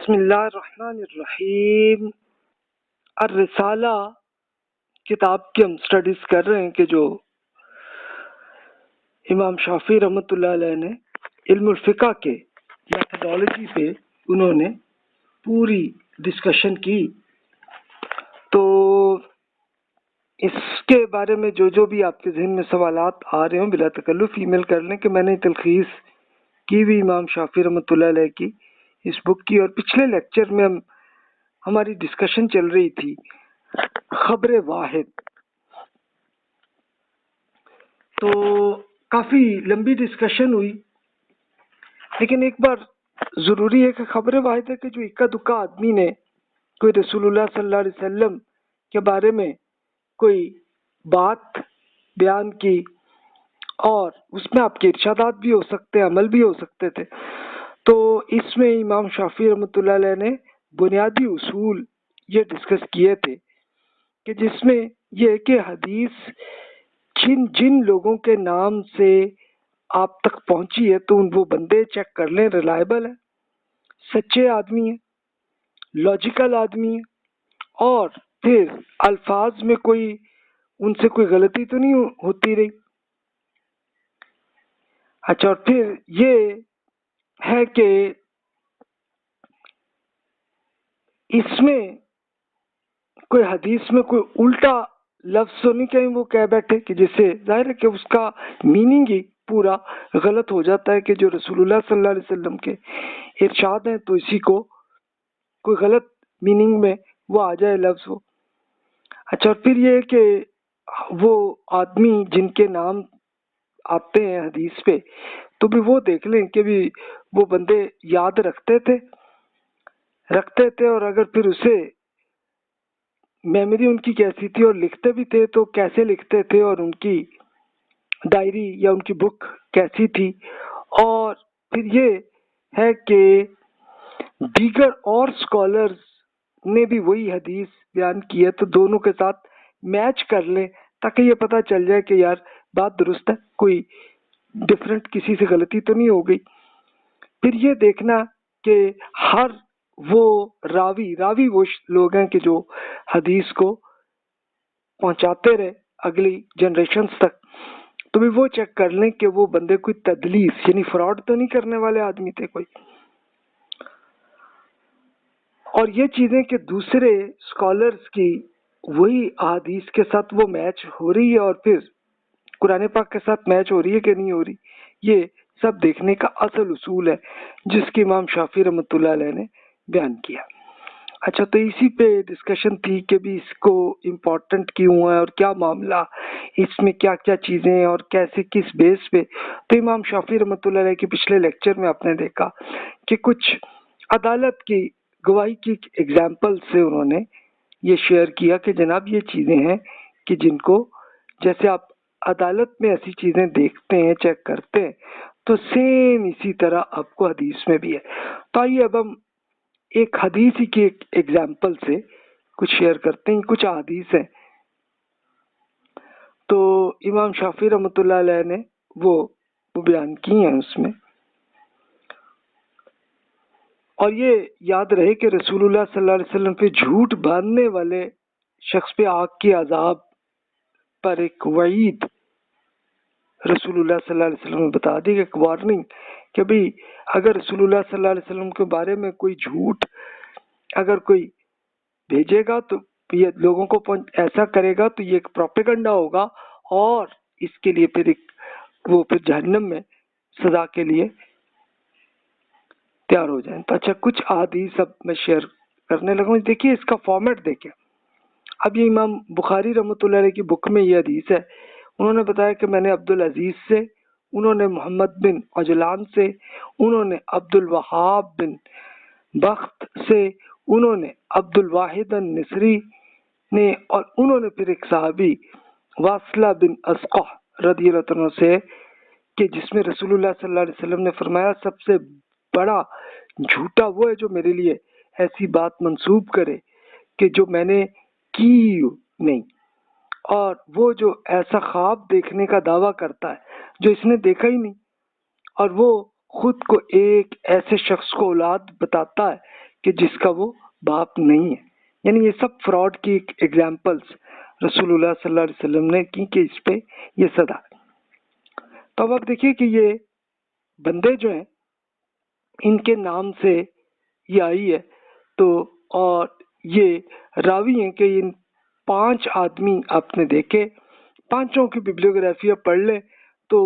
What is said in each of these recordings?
بسم اللہ الرحمن الرحیم۔ الرسالہ کتاب کی ہم سٹڈیز کر رہے ہیں کہ جو امام شافعی رحمۃ اللہ علیہ نے علم الفقہ کے میتھڈالوجی پہ انہوں نے پوری ڈسکشن کی، تو اس کے بارے میں جو بھی آپ کے ذہن میں سوالات آ رہے ہوں بلا تکلف ای میل کر لیں کہ میں نے تلخیص کی ہوئی امام شافعی رحمۃ اللہ علیہ کی اس بک کی، اور پچھلے لیکچر میں ہماری ڈسکشن چل رہی تھی خبر واحد، تو کافی لمبی ڈسکشن ہوئی، لیکن ایک بار ضروری ہے کہ خبر واحد ہے کہ جو اکا دکا آدمی نے کوئی رسول اللہ صلی اللہ علیہ وسلم کے بارے میں کوئی بات بیان کی، اور اس میں آپ کے ارشادات بھی ہو سکتے ہیں، عمل بھی ہو سکتے تھے، تو اس میں امام شافعی رحمۃ اللہ علیہ نے بنیادی اصول یہ ڈسکس کیے تھے کہ جس میں یہ کہ حدیث جن لوگوں کے نام سے آپ تک پہنچی ہے تو وہ بندے چیک کر لیں، ریلائبل ہے، سچے آدمی ہیں، لاجیکل آدمی ہیں، اور پھر الفاظ میں کوئی ان سے کوئی غلطی تو نہیں ہوتی رہی۔ اچھا، اور پھر یہ ہے کہ اس میں کوئی حدیث میں کوئی الٹا لفظ تو نہیں کہیں وہ کہہ بیٹھے کہ جس سے ظاہر ہے کہ اس کا میننگ ہی پورا غلط ہو جاتا ہے کہ جو رسول اللہ صلی اللہ علیہ وسلم کے ارشاد ہیں تو اسی کو کوئی غلط میننگ میں وہ آ جائے لفظ وہ۔ اچھا، اور پھر یہ کہ وہ آدمی جن کے نام آتے ہیں حدیث پہ تو بھی وہ دیکھ لیں کہ بھی وہ بندے یاد رکھتے تھے، اور اگر پھر اسے میموری ان کی کیسی تھی اور لکھتے بھی تھے تو کیسے لکھتے تھے، اور ان کی ڈائری یا ان کی بک کیسی تھی، اور پھر یہ ہے کہ دیگر اور اسکالرز نے بھی وہی حدیث بیان کی ہے تو دونوں کے ساتھ میچ کر لیں تاکہ یہ پتہ چل جائے کہ یار بات درست ہے، کوئی ڈفرینٹ کسی سے غلطی تو نہیں ہو گئی۔ پھر یہ دیکھنا کہ ہر وہ راوی وہ لوگ ہیں کہ جو حدیث کو پہنچاتے رہے اگلی جنریشنز تک، تو بھی وہ چیک کر لیں کہ وہ بندے کوئی تدلیس یعنی فراڈ تو نہیں کرنے والے آدمی تھے کوئی۔ اور یہ چیزیں کہ دوسرے اسکالرز کی وہی احادیث کے ساتھ وہ میچ ہو رہی ہے اور پھر قرآن پاک کے ساتھ میچ ہو رہی ہے کہ نہیں ہو رہی، یہ سب دیکھنے کا اصل اصول ہے جس کی امام شافعی رحمۃ اللہ علیہ نے بیان کیا۔ اچھا، تو اسی پہ ڈسکشن تھی کہ بھی اس کو امپورٹنٹ کیوں ہے اور کیا معاملہ، اس میں کیا کیا چیزیں ہیں اور کیسے کس بیس پہ۔ تو امام شافعی رحمۃ اللہ علیہ کے پچھلے لیکچر میں آپ نے دیکھا کہ کچھ عدالت کی گواہی کی ایگزامپل سے انہوں نے یہ شیئر کیا کہ جناب یہ چیزیں ہیں کہ جن کو جیسے آپ عدالت میں ایسی چیزیں دیکھتے ہیں، چیک کرتے ہیں، تو سیم اسی طرح آپ کو حدیث میں بھی ہے۔ تو آئیے اب ہم ایک حدیث کی ایک ایگزامپل سے کچھ شیئر کرتے ہیں۔ کچھ احادیث ہیں تو امام شافعی رحمۃ اللہ علیہ نے وہ بیان کی ہیں اس میں، اور یہ یاد رہے کہ رسول اللہ صلی اللہ علیہ وسلم پہ جھوٹ باندھنے والے شخص پہ آگ کے عذاب پر ایک وعید رسول اللہ صلی اللہ علیہ وسلم نے بتا دی، ایک وارننگ کہ بھئی اگر رسول اللہ صلی اللہ علیہ وسلم کے بارے میں کوئی جھوٹ اگر کوئی بھیجے گا تو یہ لوگوں کو ایسا کرے گا تو یہ ایک پروپیگنڈا ہوگا، اور اس کے لیے پھر وہ پھر جہنم میں سزا کے لیے تیار ہو جائیں۔ تو اچھا، کچھ احادیث اب میں شیئر کرنے لگا ہوں۔ دیکھیے اس کا فارمیٹ دیکھیں، اب یہ امام بخاری رحمۃ اللہ علیہ کی بک میں یہ حدیث ہے، انہوں نے بتایا کہ میں نے عبدالعزیز سے، انہوں نے محمد بن عجلان سے، انہوں نے عبد الوہاب بن بخت سے، انہوں نے عبد الواحد النصری نے، اور انہوں نے پھر ایک صحابی واصلہ بن اسقع رضی اللہ عنہ سے کہ جس میں رسول اللہ صلی اللہ علیہ وسلم نے فرمایا سب سے بڑا جھوٹا وہ ہے جو میرے لیے ایسی بات منسوب کرے کہ جو میں نے کی نہیں، اور وہ جو ایسا خواب دیکھنے کا دعویٰ کرتا ہے جو اس نے دیکھا ہی نہیں، اور وہ خود کو ایک ایسے شخص کو اولاد بتاتا ہے کہ جس کا وہ باپ نہیں ہے. یعنی یہ سب فراڈ کی ایگزامپلس رسول اللہ صلی اللہ علیہ وسلم نے کی کہ اس پہ یہ سزا. تو اب آپ دیکھیے کہ یہ بندے جو ہیں ان کے نام سے یہ آئی ہے. تو اور یہ راوی ہیں کہ ان 5 آدمی آپ نے دیکھے, 5 کی بیبلیوگرافی آپ پڑھ لیں تو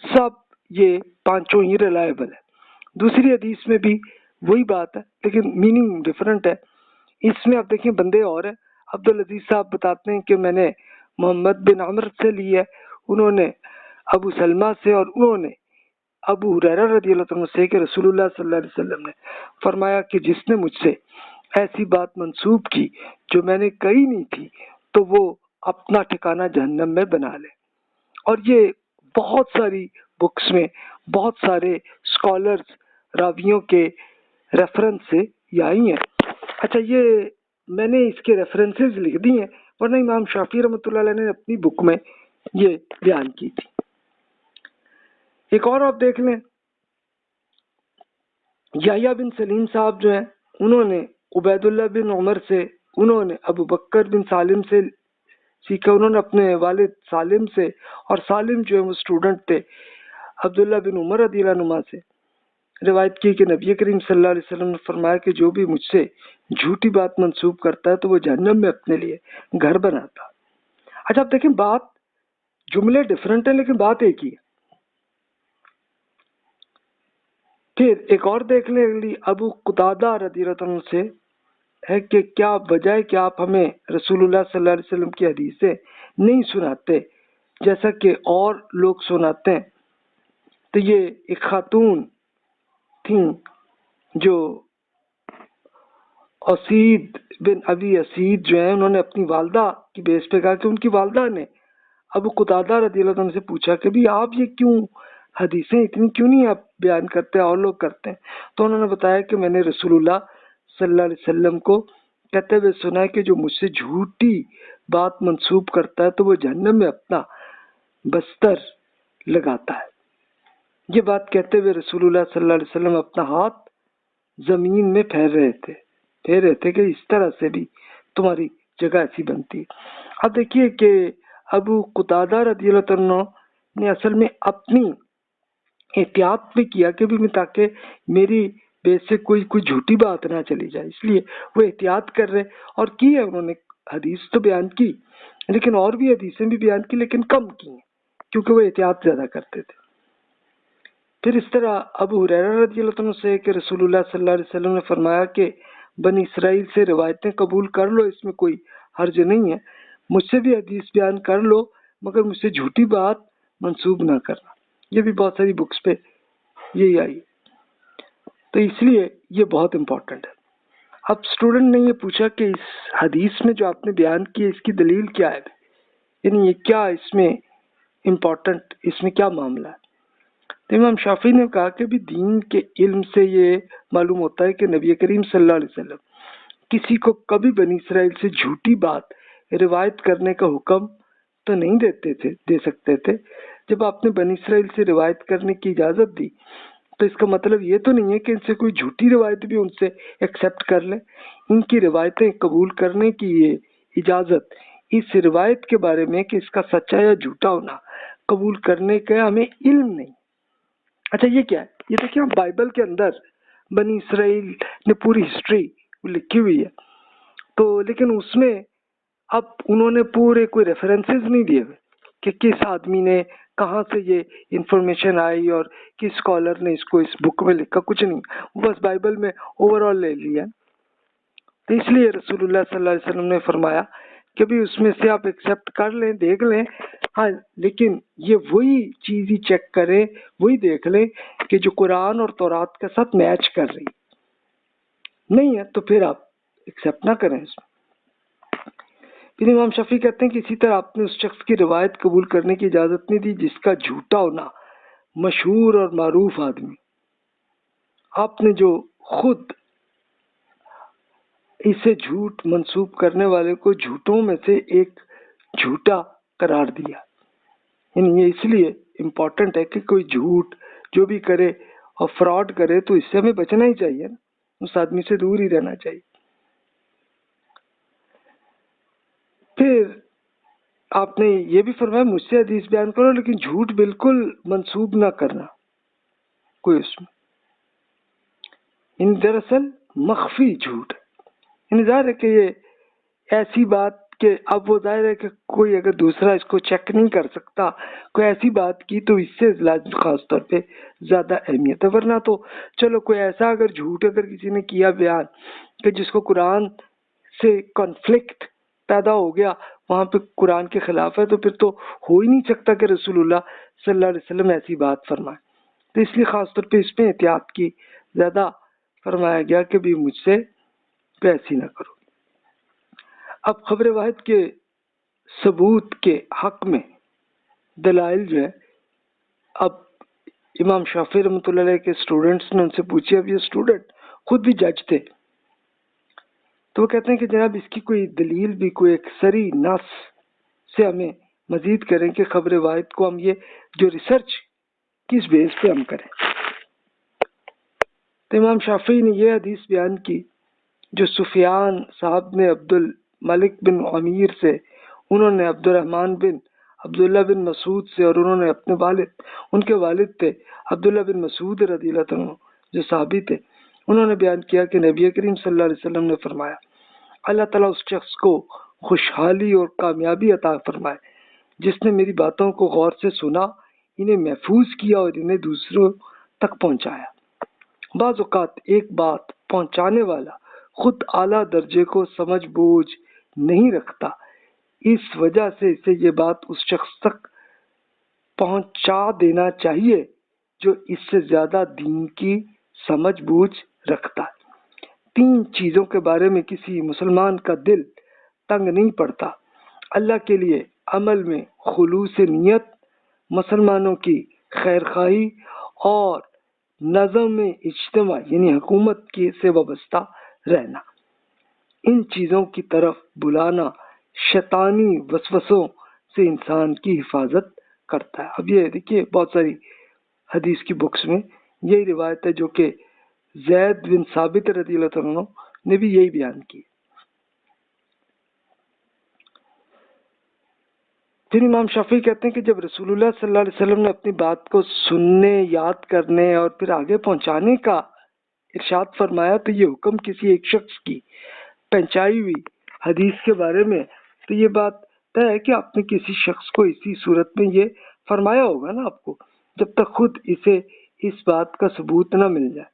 سب یہ 5 ہی ریلائبل ہے. دوسری حدیث میں بھی وہی بات ہے لیکن میننگ ڈفرینٹ ہے. اس میں آپ دیکھیں بندے اور ہیں. عبدالعزیز صاحب بتاتے ہیں کہ میں نے محمد بن عمر سے لی ہے, انہوں نے ابو سلمہ سے, اور انہوں نے ابو ہریرہ رضی اللہ عنہ سے کہ رسول اللہ صلی اللہ علیہ وسلم نے فرمایا کہ جس نے مجھ سے ایسی بات منسوب کی جو میں نے کہی نہیں تھی تو وہ اپنا ٹھکانہ جہنم میں بنا لے. اور یہ بہت ساری بکس میں بہت سارے اسکالرز راویوں کے ریفرنس سے یہ آئی ہیں. اچھا, یہ میں نے اس کے ریفرنسز لکھ دی ہیں ورنہ امام شافعی رحمۃ اللہ علیہ نے اپنی بک میں یہ بیان کی تھی. ایک اور آپ دیکھ لیں, یحییٰ بن سلیم صاحب جو ہیں انہوں نے عبید اللہ بن عمر سے, انہوں نے ابو بکر بن سالم سے سیکھا, انہوں نے اپنے والد سالم سے, اور سالم جو ہے وہ اسٹوڈنٹ تھے عبداللہ بن عمر رضی اللہ عنہ سے, روایت کی کہ نبی کریم صلی اللہ علیہ وسلم نے فرمایا کہ جو بھی مجھ سے جھوٹی بات منسوب کرتا ہے تو وہ جہنم میں اپنے لیے گھر بناتا. اچھا آپ دیکھیں بات, جملے ڈفرینٹ ہیں لیکن بات ایک ہی ہے. پھر ایک اور دیکھ لیں اگلی, ابو قتادہ رضی اللہ عنہ سے ہے کہ کیا وجہ ہے کہ آپ ہمیں رسول اللہ صلی اللہ علیہ وسلم کی حدیثیں نہیں سناتے جیسا کہ اور لوگ سناتے ہیں. تو یہ ایک خاتون تھیں جو اسید بن ابی اسید جو ہیں, انہوں نے اپنی والدہ کی بیس پہ کہا کہ ان کی والدہ نے ابو قتادہ رضی اللہ عنہ سے پوچھا کہ بھی آپ یہ کیوں حدیثیں اتنی کیوں نہیں آپ بیان کرتے اور لوگ کرتے ہیں. تو انہوں نے بتایا کہ میں نے رسول اللہ صلی اللہ علیہ وسلم کو کہتے ہوئے سنا ہے کہ جو مجھ سے جھوٹی بات منسوب کرتا ہے تو وہ جہنم میں اپنا بستر لگاتا ہے. یہ بات کہتے ہوئے رسول اللہ صلی اللہ علیہ وسلم اپنا ہاتھ زمین میں پھیر رہے تھے کہ اس طرح سے بھی تمہاری جگہ ایسی بنتی ہے. اب دیکھیے کہ ابو قتادہ رضی اللہ عنہ نے اصل میں اپنی احتیاط بھی کیا کہ بھی تاکہ میری بیس سے کوئی جھوٹی بات نہ چلی جائے, اس لیے وہ احتیاط کر رہے, اور کی ہے انہوں نے حدیث تو بیان کی لیکن اور بھی حدیثیں بھی بیان کی لیکن کم کی ہیں کیونکہ وہ احتیاط زیادہ کرتے تھے. پھر اس طرح ابو ہریرہ رضی اللہ عنہ سے کہ رسول اللہ صلی اللہ علیہ وسلم نے فرمایا کہ بنی اسرائیل سے روایتیں قبول کر لو, اس میں کوئی حرج نہیں ہے, مجھ سے بھی حدیث بیان کر لو مگر مجھ سے جھوٹی بات منسوب نہ کرنا. یہ بھی بہت ساری بکس پہ یہی آئی, تو اس لیے یہ بہت امپورٹنٹ ہے. اب اسٹوڈنٹ نے یہ پوچھا کہ اس حدیث میں جو آپ نے بیان کی ہے اس کی دلیل کیا ہے, یعنی یہ کیا اس میں امپورٹنٹ, اس میں کیا معاملہ ہے. تو امام شافعی نے کہا کہ بھی دین کے علم سے یہ معلوم ہوتا ہے کہ نبی کریم صلی اللہ علیہ وسلم کسی کو کبھی بنی اسرائیل سے جھوٹی بات روایت کرنے کا حکم تو نہیں دے سکتے تھے. جب آپ نے بنی اسرائیل سے روایت کرنے کی اجازت دی تو اس کا مطلب یہ تو نہیں ہے کہ ان سے کوئی جھوٹی روایت بھی ان سے ایکسیپٹ کر لیں. ان کی روایتیں قبول کرنے کی یہ اجازت اس روایت کے بارے میں کہ اس کا سچا یا جھوٹا ہونا قبول کرنے کا ہمیں علم نہیں. اچھا یہ کیا ہے, یہ دیکھیں بائبل کے اندر بنی اسرائیل نے پوری ہسٹری لکھی ہوئی ہے, تو لیکن اس میں اب انہوں نے پورے کوئی ریفرنسز نہیں دیے ہوئے کہ کس آدمی نے کہاں سے یہ انفارمیشن آئی اور کس اسکالر نے اس کو اس بک میں لکھا, کچھ نہیں, بس بائبل میں اوور آل لے لیا. تو اس لیے رسول اللہ صلی اللہ علیہ وسلم نے فرمایا کہ بھی اس میں سے آپ ایکسیپٹ کر لیں, دیکھ لیں, ہاں لیکن یہ وہی چیز ہی چیک کریں, وہی دیکھ لیں کہ جو قرآن اور تورات کے ساتھ میچ کر رہی نہیں ہے تو پھر آپ ایکسیپٹ نہ کریں اس میں. پھر امام شافعی کہتے ہیں کہ اسی طرح آپ نے اس شخص کی روایت قبول کرنے کی اجازت نہیں دی جس کا جھوٹا ہونا مشہور اور معروف آدمی. آپ نے جو خود اسے جھوٹ منسوب کرنے والے کو جھوٹوں میں سے ایک جھوٹا قرار دیا. یعنی یہ اس لیے امپورٹنٹ ہے کہ کوئی جھوٹ جو بھی کرے اور فراڈ کرے تو اس سے ہمیں بچنا ہی چاہیے نا. اس آدمی سے دور ہی رہنا چاہیے۔ پھر آپ نے یہ بھی فرمایا مجھ سے حدیث بیان کرو لیکن جھوٹ بالکل منسوب نہ کرنا کوئی اس میں، دراصل مخفی جھوٹ ہے، ظاہر ہے کہ یہ ایسی بات کہ اب وہ ظاہر ہے کہ کوئی اگر دوسرا اس کو چیک نہیں کر سکتا، کوئی ایسی بات کی تو اس سے خاص طور پہ زیادہ اہمیت ہے، ورنہ تو چلو کوئی ایسا اگر جھوٹ اگر کسی نے کیا بیان کہ جس کو قرآن سے کنفلکٹ پیدا ہو گیا، وہاں پہ قرآن کے خلاف ہے، تو پھر تو ہو ہی نہیں سکتا کہ رسول اللہ صلی اللہ علیہ وسلم ایسی بات فرمائے۔ تو اس لیے خاص طور پہ اس میں احتیاط کی زیادہ فرمایا گیا کہ بھی مجھ سے ایسی نہ کرو۔ اب خبر واحد کے ثبوت کے حق میں دلائل جو ہے، اب امام شافعی رحمۃ اللہ علیہ کے اسٹوڈنٹس نے ان سے پوچھی، اب یہ اسٹوڈنٹ خود بھی جج تھے، تو وہ کہتے ہیں کہ جناب اس کی کوئی دلیل بھی کوئی ایک سری نص سے ہمیں مزید کریں کہ خبر واحد کو ہم یہ جو ریسرچ کس بیس پہ ہم کریں۔ تو امام شافعی نے یہ حدیث بیان کی جو سفیان صاحب نے عبد الملک بن عمیر سے، انہوں نے عبد الرحمن بن عبداللہ بن مسعود سے، اور انہوں نے اپنے والد، ان کے والد تھے عبداللہ بن مسعود رضی اللہ عنہ جو صحابی تھے، انہوں نے بیان کیا کہ نبی کریم صلی اللہ علیہ وسلم نے فرمایا اللہ تعالیٰ اس شخص کو خوشحالی اور کامیابی عطا فرمائے جس نے میری باتوں کو غور سے سنا، انہیں محفوظ کیا اور انہیں دوسروں تک پہنچایا۔ بعض اوقات ایک بات پہنچانے والا خود اعلیٰ درجے کو سمجھ بوجھ نہیں رکھتا، اس وجہ سے اسے یہ بات اس شخص تک پہنچا دینا چاہیے جو اس سے زیادہ دین کی سمجھ بوجھ رکھتا ہے۔ 3 چیزوں کے بارے میں کسی مسلمان کا دل تنگ نہیں پڑتا: اللہ کے لیے عمل میں خلوص نیت، مسلمانوں کی خیر خواہی، اور نظم اجتماع یعنی حکومت کی سے وابستہ رہنا۔ ان چیزوں کی طرف بلانا شیطانی وسوسوں سے انسان کی حفاظت کرتا ہے۔ اب یہ دیکھیے بہت ساری حدیث کی بکس میں یہی روایت ہے جو کہ زید بن ثابت رضی اللہ عنہ نے بھی یہی بیان کی۔ پھر امام شافعی کہتے ہیں کہ جب رسول اللہ صلی اللہ علیہ وسلم نے اپنی بات کو سننے، یاد کرنے اور پھر آگے پہنچانے کا ارشاد فرمایا تو یہ حکم کسی ایک شخص کی پہنچائی ہوئی حدیث کے بارے میں، تو یہ بات طے ہے کہ آپ نے کسی شخص کو اسی صورت میں یہ فرمایا ہوگا نا آپ کو، جب تک خود اسے اس بات کا ثبوت نہ مل جائے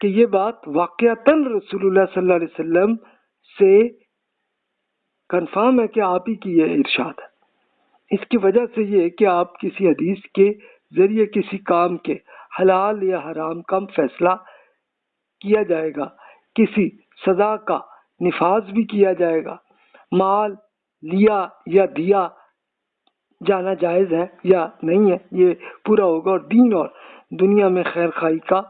کہ یہ بات واقعتاً رسول اللہ صلی اللہ علیہ وسلم سے کنفرم ہے کہ آپ ہی کی یہ ارشاد ہے۔ اس کی وجہ سے یہ کہ آپ کسی حدیث کے ذریعے کسی کام کے حلال یا حرام کا فیصلہ کیا جائے گا، کسی سزا کا نفاذ بھی کیا جائے گا، مال لیا یا دیا جانا جائز ہے یا نہیں ہے یہ پورا ہوگا، اور دین اور دنیا میں خیر خواہی کا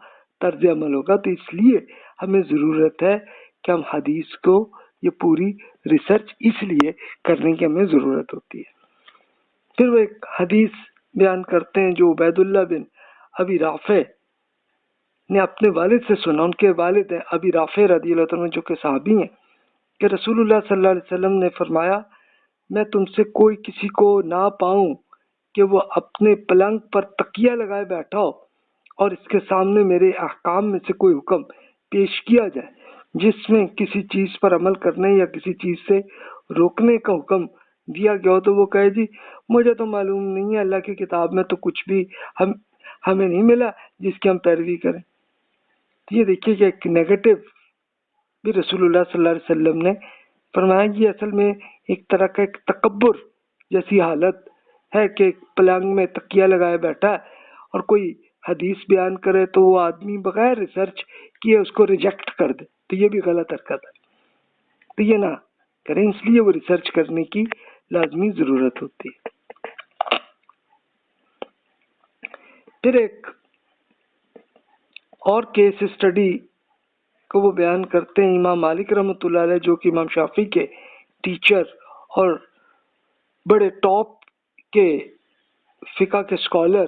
طرز عمل ہوگا۔ تو اس لیے ہمیں ضرورت ہے کہ ہم حدیث کو یہ پوری ریسرچ اس لیے کرنے کی ہمیں ضرورت ہوتی ہے۔ پھر وہ ایک حدیث بیان کرتے ہیں جو عبید اللہ بن ابی رافع نے اپنے والد سے سنا، ان کے والد ہیں ابی رافع رضی اللہ عنہ جو کہ صحابی ہیں، کہ رسول اللہ صلی اللہ علیہ وسلم نے فرمایا میں تم سے کوئی کسی کو نہ پاؤں کہ وہ اپنے پلنگ پر تکیہ لگائے بیٹھا ہو اور اس کے سامنے میرے احکام میں سے کوئی حکم پیش کیا جائے جس میں کسی چیز پر عمل کرنے یا کسی چیز سے روکنے کا حکم دیا گیا ہو، تو وہ کہے جی مجھے تو معلوم نہیں ہے، اللہ کی کتاب میں تو کچھ بھی ہمیں نہیں ملا جس کی ہم پیروی کریں۔ یہ دیکھیے کہ ایک نیگیٹو بھی رسول اللہ صلی اللہ علیہ وسلم نے فرمایا، یہ اصل میں ایک طرح کا ایک تکبر جیسی حالت ہے کہ پلنگ میں تکیہ لگائے بیٹھا ہے اور کوئی حدیث بیان کرے تو وہ آدمی بغیر ریسرچ کیے اس کو ریجیکٹ کر دے، تو یہ بھی غلط حرکت ہے، تو یہ نہ کریں، اس لیے وہ ریسرچ کرنے کی لازمی ضرورت ہوتی ہے۔ پھر ایک اور کیس اسٹڈی کو وہ بیان کرتے ہیں امام مالک رحمۃ اللہ علیہ جو کہ امام شافعی کے ٹیچر اور بڑے ٹاپ کے فقہ کے اسکالر،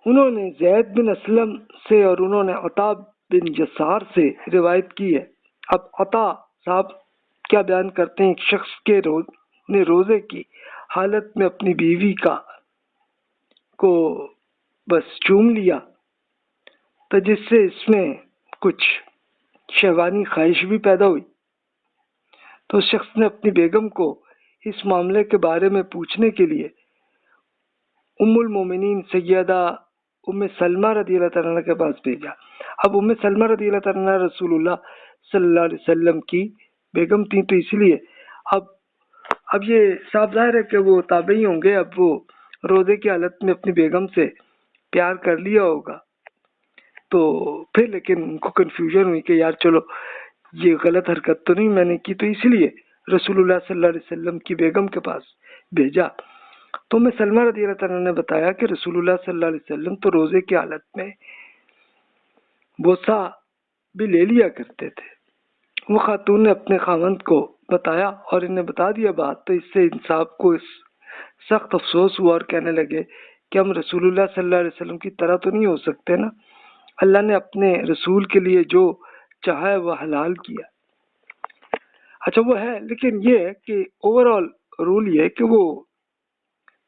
انہوں نے زید بن اسلم سے اور انہوں نے عطا بن یسار سے روایت کی ہے۔ اب عطا صاحب کیا بیان کرتے ہیں، ایک شخص کے روزے کی حالت میں اپنی بیوی کو بس چوم لیا، تو جس سے اس میں کچھ شہوانی خواہش بھی پیدا ہوئی، تو اس شخص نے اپنی بیگم کو اس معاملے کے بارے میں پوچھنے کے لیے ام المومنین سیدہ ام سلمہ رضی اللہ تعالیٰ عنہ کے پاس بھیجا۔ اب ام سلمہ رضی اللہ تعالیٰ عنہ رسول اللہ صلی اللہ علیہ وسلم کی بیگم تھی، تو اس لیے اب یہ صاف ظاہر ہے کہ وہ تابعی ہوں گے، اب وہ روزے کی حالت میں اپنی بیگم سے پیار کر لیا ہوگا، تو پھر لیکن ان کو کنفیوژن ہوئی کہ یار چلو یہ غلط حرکت تو نہیں میں نے کی، تو اس لیے رسول اللہ صلی اللہ علیہ وسلم کی بیگم کے پاس بھیجا۔ تو میں سلمہ رضی اللہ تعالیٰ نے بتایا کہ رسول اللہ صلی اللہ علیہ وسلم تو روزے کی حالت میں بوسہ بھی لے لیا کرتے تھے۔ وہ خاتون نے اپنے خاوند کو بتایا اور انہیں بتا دیا بات، تو اس سے انصاف کو سخت افسوس ہوا اور کہنے لگے کہ ہم رسول اللہ صلی اللہ علیہ وسلم کی طرح تو نہیں ہو سکتے نا، اللہ نے اپنے رسول کے لیے جو چاہا ہے وہ حلال کیا۔ اچھا وہ ہے، لیکن یہ ہے کہ اوور آل رول یہ ہے کہ وہ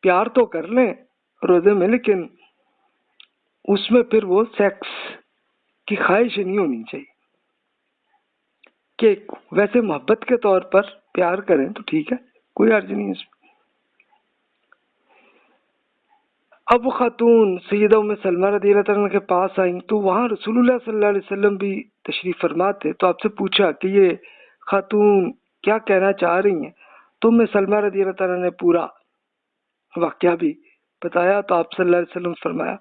پیار تو کر لیں روزے میں، لیکن اس میں پھر وہ سیکس کی خواہش نہیں ہونی چاہیے، کہ ویسے محبت کے طور پر پیار کریں تو ٹھیک ہے، کوئی حرج نہیں اس میں۔ اب وہ خاتون سیدہ ام سلمہ رضی اللہ تعالیٰ عنہ کے پاس آئیں تو وہاں رسول اللہ صلی اللہ علیہ وسلم بھی تشریف فرما تھے، تو آپ سے پوچھا کہ یہ خاتون کیا کہنا چاہ رہی ہیں، تو ام سلمہ رضی اللہ تعالیٰ نے پورا واقعہ بھی بتایا، تو آپ صلی اللہ علیہ وسلم فرمایا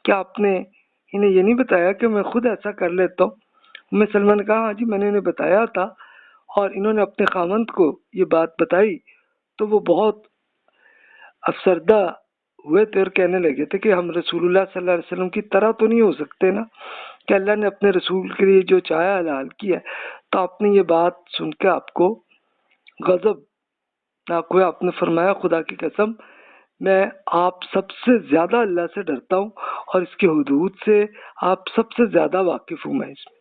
کہ آپ نے انہیں یہ نہیں بتایا کہ میں خود ایسا کر لیتا ہوں؟ ام سلمہ نے کہا ہاں جی میں نے انہیں بتایا تھا، اور انہوں نے اپنے خاوند کو یہ بات بتائی تو وہ بہت افسردہ ہوئے تھے اور کہنے لگے تھے کہ ہم رسول اللہ صلی اللہ علیہ وسلم کی طرح تو نہیں ہو سکتے نا، کہ اللہ نے اپنے رسول کے لیے جو چاہا حلال کیا ہے۔ تو آپ نے یہ بات سن کے آپ کو غضب ناک ہوئے، آپ نے فرمایا خدا کی قسم میں آپ سب سے زیادہ اللہ سے ڈرتا ہوں اور اس کے حدود سے آپ سب سے زیادہ واقف ہوں میں اس میں،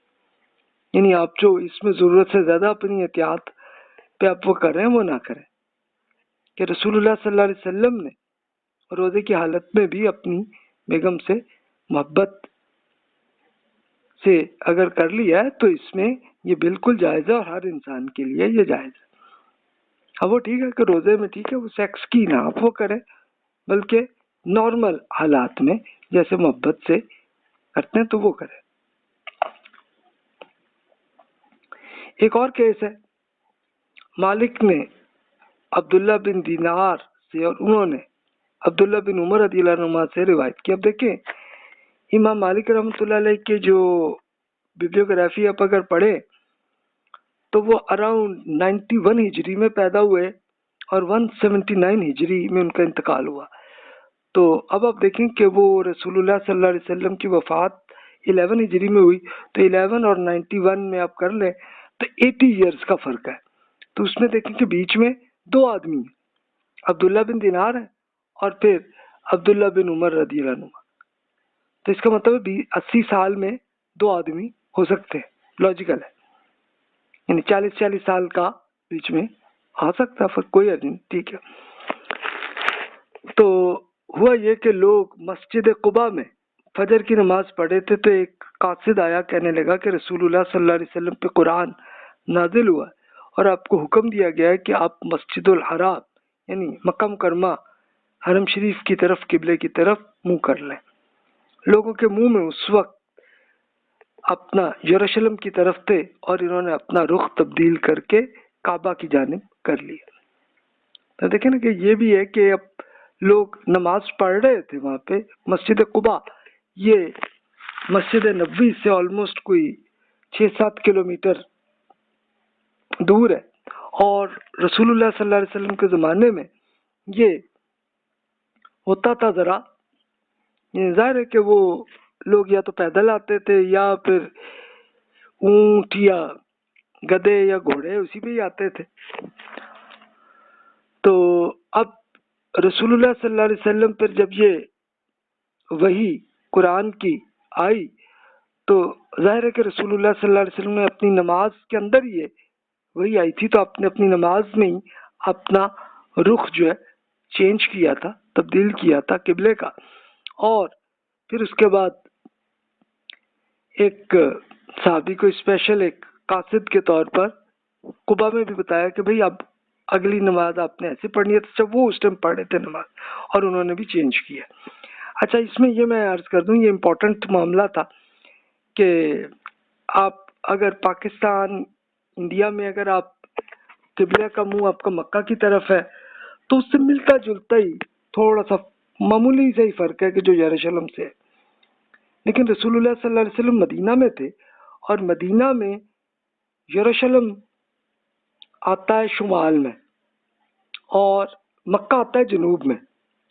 یعنی آپ جو اس میں ضرورت سے زیادہ اپنی احتیاط پہ آپ وہ کریں وہ نہ کریں، کہ رسول اللہ صلی اللہ علیہ وسلم نے روزے کی حالت میں بھی اپنی بیگم سے محبت سے اگر کر لیا ہے تو اس میں یہ بالکل جائز ہے اور ہر انسان کے لیے یہ جائز ہے۔ اب وہ ٹھیک ہے کہ روزے میں ٹھیک ہے وہ سیکس کی نہ آپ وہ کریں، بلکہ نارمل حالات میں جیسے محبت سے کرتے ہیں تو وہ کریں۔ ایک اور کیس ہے، مالک نے عبداللہ بن دینار سے اور انہوں نے عبداللہ بن عمر رضی اللہ عنہ سے روایت کی۔ اب دیکھیں امام مالک رحمۃ اللہ علیہ کے جو بیبلیوگرافی آپ اگر پڑھیں تو وہ اراؤنڈ 91 ہجری میں پیدا ہوئے اور 179 ہجری میں ان کا انتقال ہوا۔ تو اب آپ دیکھیں کہ وہ رسول اللہ صلی اللہ علیہ وسلم کی وفات 11 ہجری میں ہوئی، تو 11 اور 91 میں آپ کر لیں تو 80 ایئرز کا فرق ہے۔ تو اس میں دیکھیں کہ بیچ میں دو آدمی ہیں، عبداللہ بن دینار ہے اور پھر عبداللہ بن عمر رضی اللہ عنہ، تو اس کا مطلب 80 سال میں دو آدمی ہو سکتے ہیں، لاجیکل ہے، یعنی 40 سال کا بیچ میں آ سکتا ہے فرق، کوئی نہیں، ٹھیک ہے۔ تو ہوا یہ کہ لوگ مسجد قباء میں فجر کی نماز پڑھے تھے، تو ایک قاصد آیا کہنے لگا کہ رسول اللہ صلی اللہ علیہ وسلم پہ قرآن نازل ہوا اور آپ کو حکم دیا گیا ہے کہ آپ مسجد الحرام یعنی مکہ مکرمہ حرم شریف کی طرف قبلے کی طرف منہ کر لیں۔ لوگوں کے منہ میں اس وقت اپنا یروشلم کی طرف تھے اور انہوں نے اپنا رخ تبدیل کر کے کعبہ کی جانب کر لیا۔ تو دیکھیں نا کہ یہ بھی ہے کہ اب لوگ نماز پڑھ رہے تھے وہاں پہ مسجد قباء، یہ مسجد نبوی سے آلموسٹ کوئی 6-7 کلومیٹر دور ہے، اور رسول اللہ صلی اللہ علیہ وسلم کے زمانے میں یہ ہوتا تھا ذرا، یہ ظاہر ہے کہ وہ لوگ یا تو پیدل آتے تھے یا پھر اونٹ یا گدے یا گھوڑے اسی پہ ہی آتے تھے۔ تو اب رسول اللہ صلی اللہ علیہ وسلم پر جب یہ وحی قرآن کی آئی تو ظاہر ہے کہ رسول اللہ صلی اللہ علیہ وسلم نے اپنی نماز کے اندر یہ وہی آئی تھی، تو آپ نے اپنی نماز میں ہی اپنا رخ جو ہے چینج کیا تھا، تبدیل کیا تھا قبلے کا، اور پھر اس کے بعد ایک صحابی کو اسپیشل ایک قاصد کے طور پر قبا میں بھی بتایا کہ بھئی اب اگلی نماز آپ نے ایسے پڑھنی ہے، تو جب وہ اس ٹائم پڑھ رہے تھے نماز اور انہوں نے بھی چینج کیا۔ اچھا، اس میں یہ میں عرض کر دوں، یہ امپورٹنٹ معاملہ تھا کہ آپ اگر پاکستان انڈیا میں اگر آپ قبلہ کا منہ آپ کا مکہ کی طرف ہے تو اس سے ملتا جلتا ہی تھوڑا سا معمولی سے ہی فرق ہے کہ جو یروشلم سے ہے، لیکن رسول اللہ صلی اللہ علیہ وسلم مدینہ میں تھے اور مدینہ میں یروشلم آتا ہے شمال میں اور مکہ آتا ہے جنوب میں،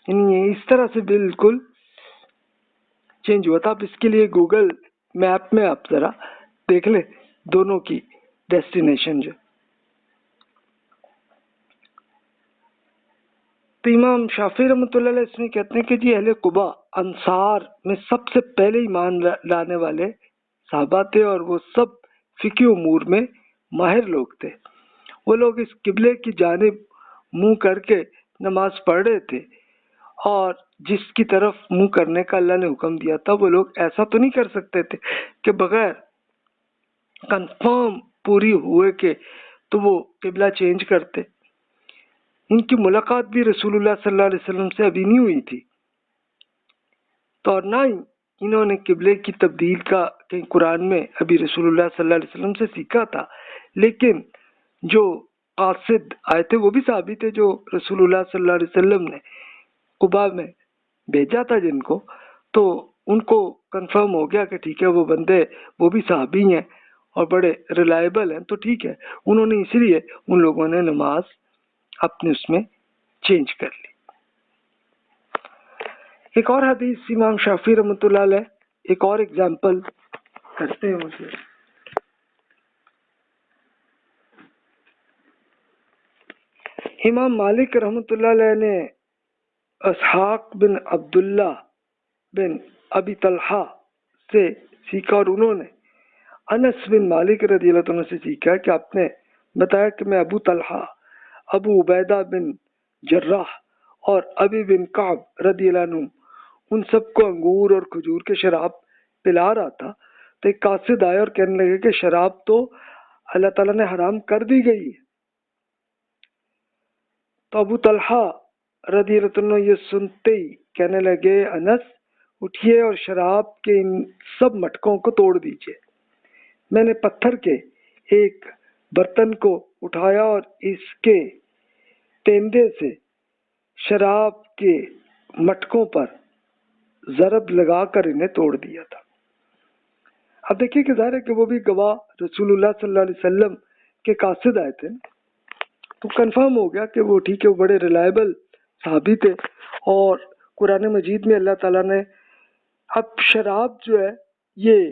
یعنی اس طرح سے بالکل چینج ہوا تھا۔ اب اس کے لیے گوگل میپ میں آپ ذرا دیکھ لیں دونوں کی ڈیسٹینیشن جو۔ تو امام شافعی رحمۃ اللہ علیہ اس میں کہتے ہیں کہ جی اہل قبا انصار میں سب سے پہلے ایمان لانے والے صحابہ تھے اور وہ سب فقہی امور میں ماہر لوگ تھے۔ وہ لوگ اس قبلے کی جانب منہ کر کے نماز پڑھ رہے تھے، اور جس کی طرف منہ کرنے کا اللہ نے حکم دیا تھا وہ لوگ ایسا تو نہیں کر سکتے تھے کہ بغیر کنفرم پوری ہوئے کہ تو وہ قبلہ چینج کرتے۔ ان کی ملاقات بھی رسول اللہ صلی اللہ علیہ وسلم سے ابھی نہیں ہوئی تھی، تو اور نہ ہی انہوں نے قبلے کی تبدیل کا کہیں قرآن میں ابھی رسول اللہ صلی اللہ علیہ وسلم سے سیکھا تھا، لیکن جو قاصد آئے تھے وہ بھی صحابی تھے جو رسول اللہ صلی اللہ علیہ وسلم نے قبا میں بھیجا تھا جن کو، تو ان کو کنفرم ہو گیا کہ ٹھیک ہے وہ بندے وہ بھی صحابی ہیں اور بڑے ریلائبل ہیں، تو ٹھیک ہے انہوں نے اسی لیے ان لوگوں نے نماز اپنے اس میں چینج کر لی۔ ایک اور حدیث امام شافعی رحمۃ اللہ علیہ ایک اور ایگزامپل کرتے ہیں مجھے۔ امام مالک رحمۃ اللہ علیہ نے اسحاق بن عبداللہ بن ابی طلحہ سے سیکھا، اور انہوں نے انس بن مالک رضی اللہ عنہ سے سیکھا کہ آپ نے بتایا کہ میں ابو طلحہ، ابو عبیدہ بن جراح اور ابی بن کعب رضی اللہ عنہ ان سب کو انگور اور کھجور کے شراب پلا رہا تھا، تو ایک قاصد آئے اور کہنے لگے کہ شراب تو اللہ تعالیٰ نے حرام کر دی گئی ہے۔ تو ابو طلحہ رضی اللہ عنہ یہ سنتے ہی کہنے لگے انس اٹھیے اور شراب کے ان سب مٹکوں کو توڑ دیجیے۔ میں نے پتھر کے ایک برتن کو اٹھایا اور اس کے تیندے سے شراب کے مٹکوں پر ضرب لگا کر انہیں توڑ دیا تھا۔ اب دیکھیے کہ ظاہر ہے کہ وہ بھی گواہ رسول اللہ صلی اللہ علیہ وسلم کے قاصد آئے تھے، تو کنفرم ہو گیا کہ وہ ٹھیک ہے وہ بڑے ریلائبل صحابی تھے، اور قرآن مجید میں اللہ تعالیٰ نے اب شراب جو ہے یہ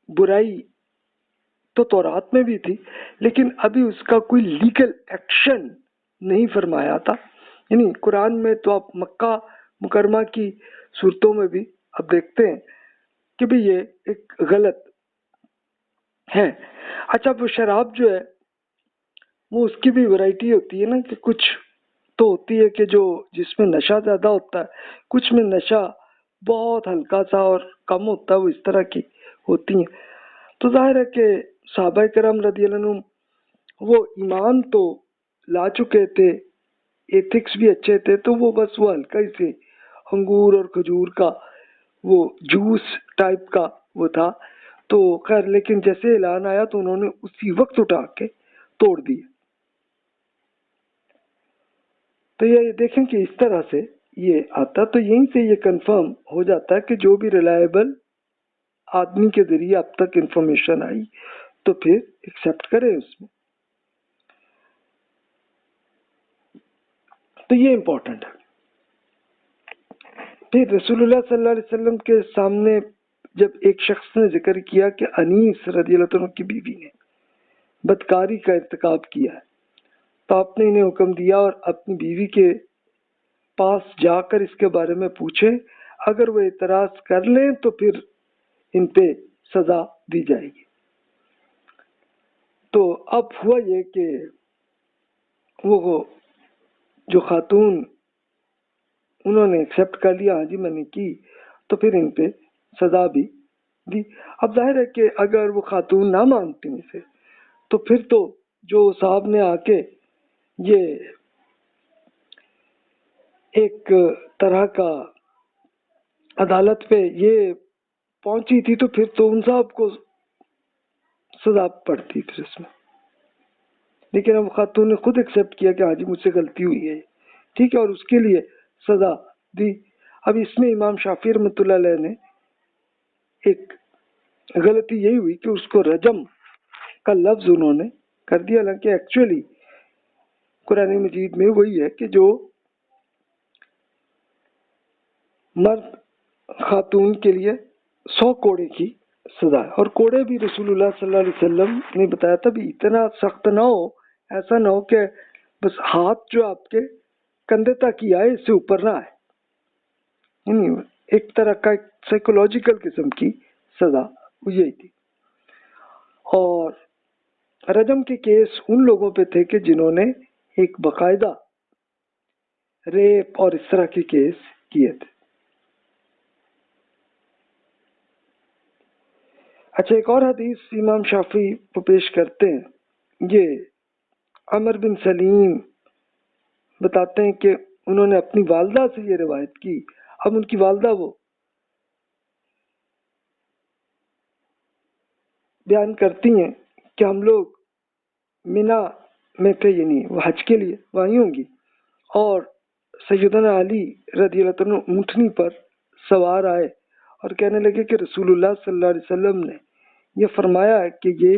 برائی تو تورات میں بھی تھی، لیکن ابھی اس کا کوئی لیگل ایکشن نہیں فرمایا تھا، یعنی قرآن میں تو آپ مکہ مکرمہ کی صورتوں میں بھی اب دیکھتے ہیں کہ بھی یہ ایک غلط ہے۔ اچھا، وہ شراب جو ہے وہ اس کی بھی ورائٹی ہوتی ہے نا، کہ کچھ تو ہوتی ہے کہ جو جس میں نشہ زیادہ ہوتا ہے، کچھ میں نشہ بہت ہلکا سا اور کم ہوتا ہے، وہ اس طرح کی ہوتی ہیں۔ تو ظاہر ہے کہ صحابہ کرام رضی اللہ عنہم وہ ایمان تو لا چکے تھے، ایتھکس بھی اچھے تھے، تو وہ بس وہ ہلکا ہی سے انگور اور کھجور کا وہ جوس ٹائپ کا وہ تھا، تو خیر لیکن جیسے اعلان آیا تو انہوں نے اسی وقت اٹھا کے توڑ دیا۔ تو یہ دیکھیں کہ اس طرح سے یہ آتا، تو یہیں سے یہ کنفرم ہو جاتا ہے کہ جو بھی ریلائبل آدمی کے ذریعے اب تک انفارمیشن آئی تو پھر ایکسیپٹ کرے اس میں۔ تو یہ امپورٹنٹ ہے۔ پھر رسول اللہ صلی اللہ علیہ وسلم کے سامنے جب ایک شخص نے ذکر کیا کہ انیس رضی اللہ عنہ کی بیوی نے بدکاری کا ارتکاب کیا ہے، تو آپ نے انہیں حکم دیا اور اپنی بیوی کے پاس جا کر اس کے بارے میں پوچھیں، اگر وہ اعتراض کر لیں تو پھر ان پہ سزا دی جائے گی۔ تو اب ہوا یہ کہ وہ جو خاتون انہوں نے ایکسیپٹ کر لیا، ہاں جی میں نے کی، تو پھر ان پہ سزا بھی دی۔ اب ظاہر ہے کہ اگر وہ خاتون نہ مانتی اسے تو پھر تو جو صاحب نے آ کے یہ ایک طرح کا عدالت پہ یہ پہنچی تھی تو پھر تو ان صاحب کو سزا پڑتی پھر اس میں، لیکن اب خاتون نے خود ایکسیپٹ کیا کہ ہاں جی مجھ سے غلطی ہوئی ہے، ٹھیک ہے، اور اس کے لیے سزا دی۔ اب اس میں امام شافعی رحمۃ اللہ علیہ نے ایک غلطی یہی ہوئی کہ اس کو رجم کا لفظ انہوں نے کر دیا، حالانکہ ایکچولی قرآن مجید میں وہی ہے کہ جو مرد خاتون کے لیے 100 کوڑے کی سزا ہے، اور کوڑے بھی رسول اللہ صلی اللہ علیہ وسلم نے بتایا تھا بھی اتنا سخت نہ ہو، ایسا نہ ہو کہ بس ہاتھ جو آپ کے کندھے تک ہی آئے، اس سے اوپر نہ آئے، یعنی ایک طرح کا سائیکولوجیکل قسم کی سزا یہی تھی۔ اور رجم کے کیس ان لوگوں پہ تھے کہ جنہوں نے ایک باقاعدہ ریپ اور اس طرح کے کیس کیے تھے۔ اچھا، ایک اور حدیث امام شافعی کو پیش کرتے ہیں، یہ عمر بن سلیم بتاتے ہیں کہ انہوں نے اپنی والدہ سے یہ روایت کی۔ اب ان کی والدہ وہ بیان کرتی ہیں کہ ہم لوگ مینا میں تھے، یعنی وہ حج کے لیے وہیں ہوں گی، اور سیدنا علی رضی اللہ عنہ اونٹنی پر سوار آئے اور کہنے لگے کہ رسول اللہ صلی اللہ علیہ وسلم نے یہ فرمایا ہے کہ یہ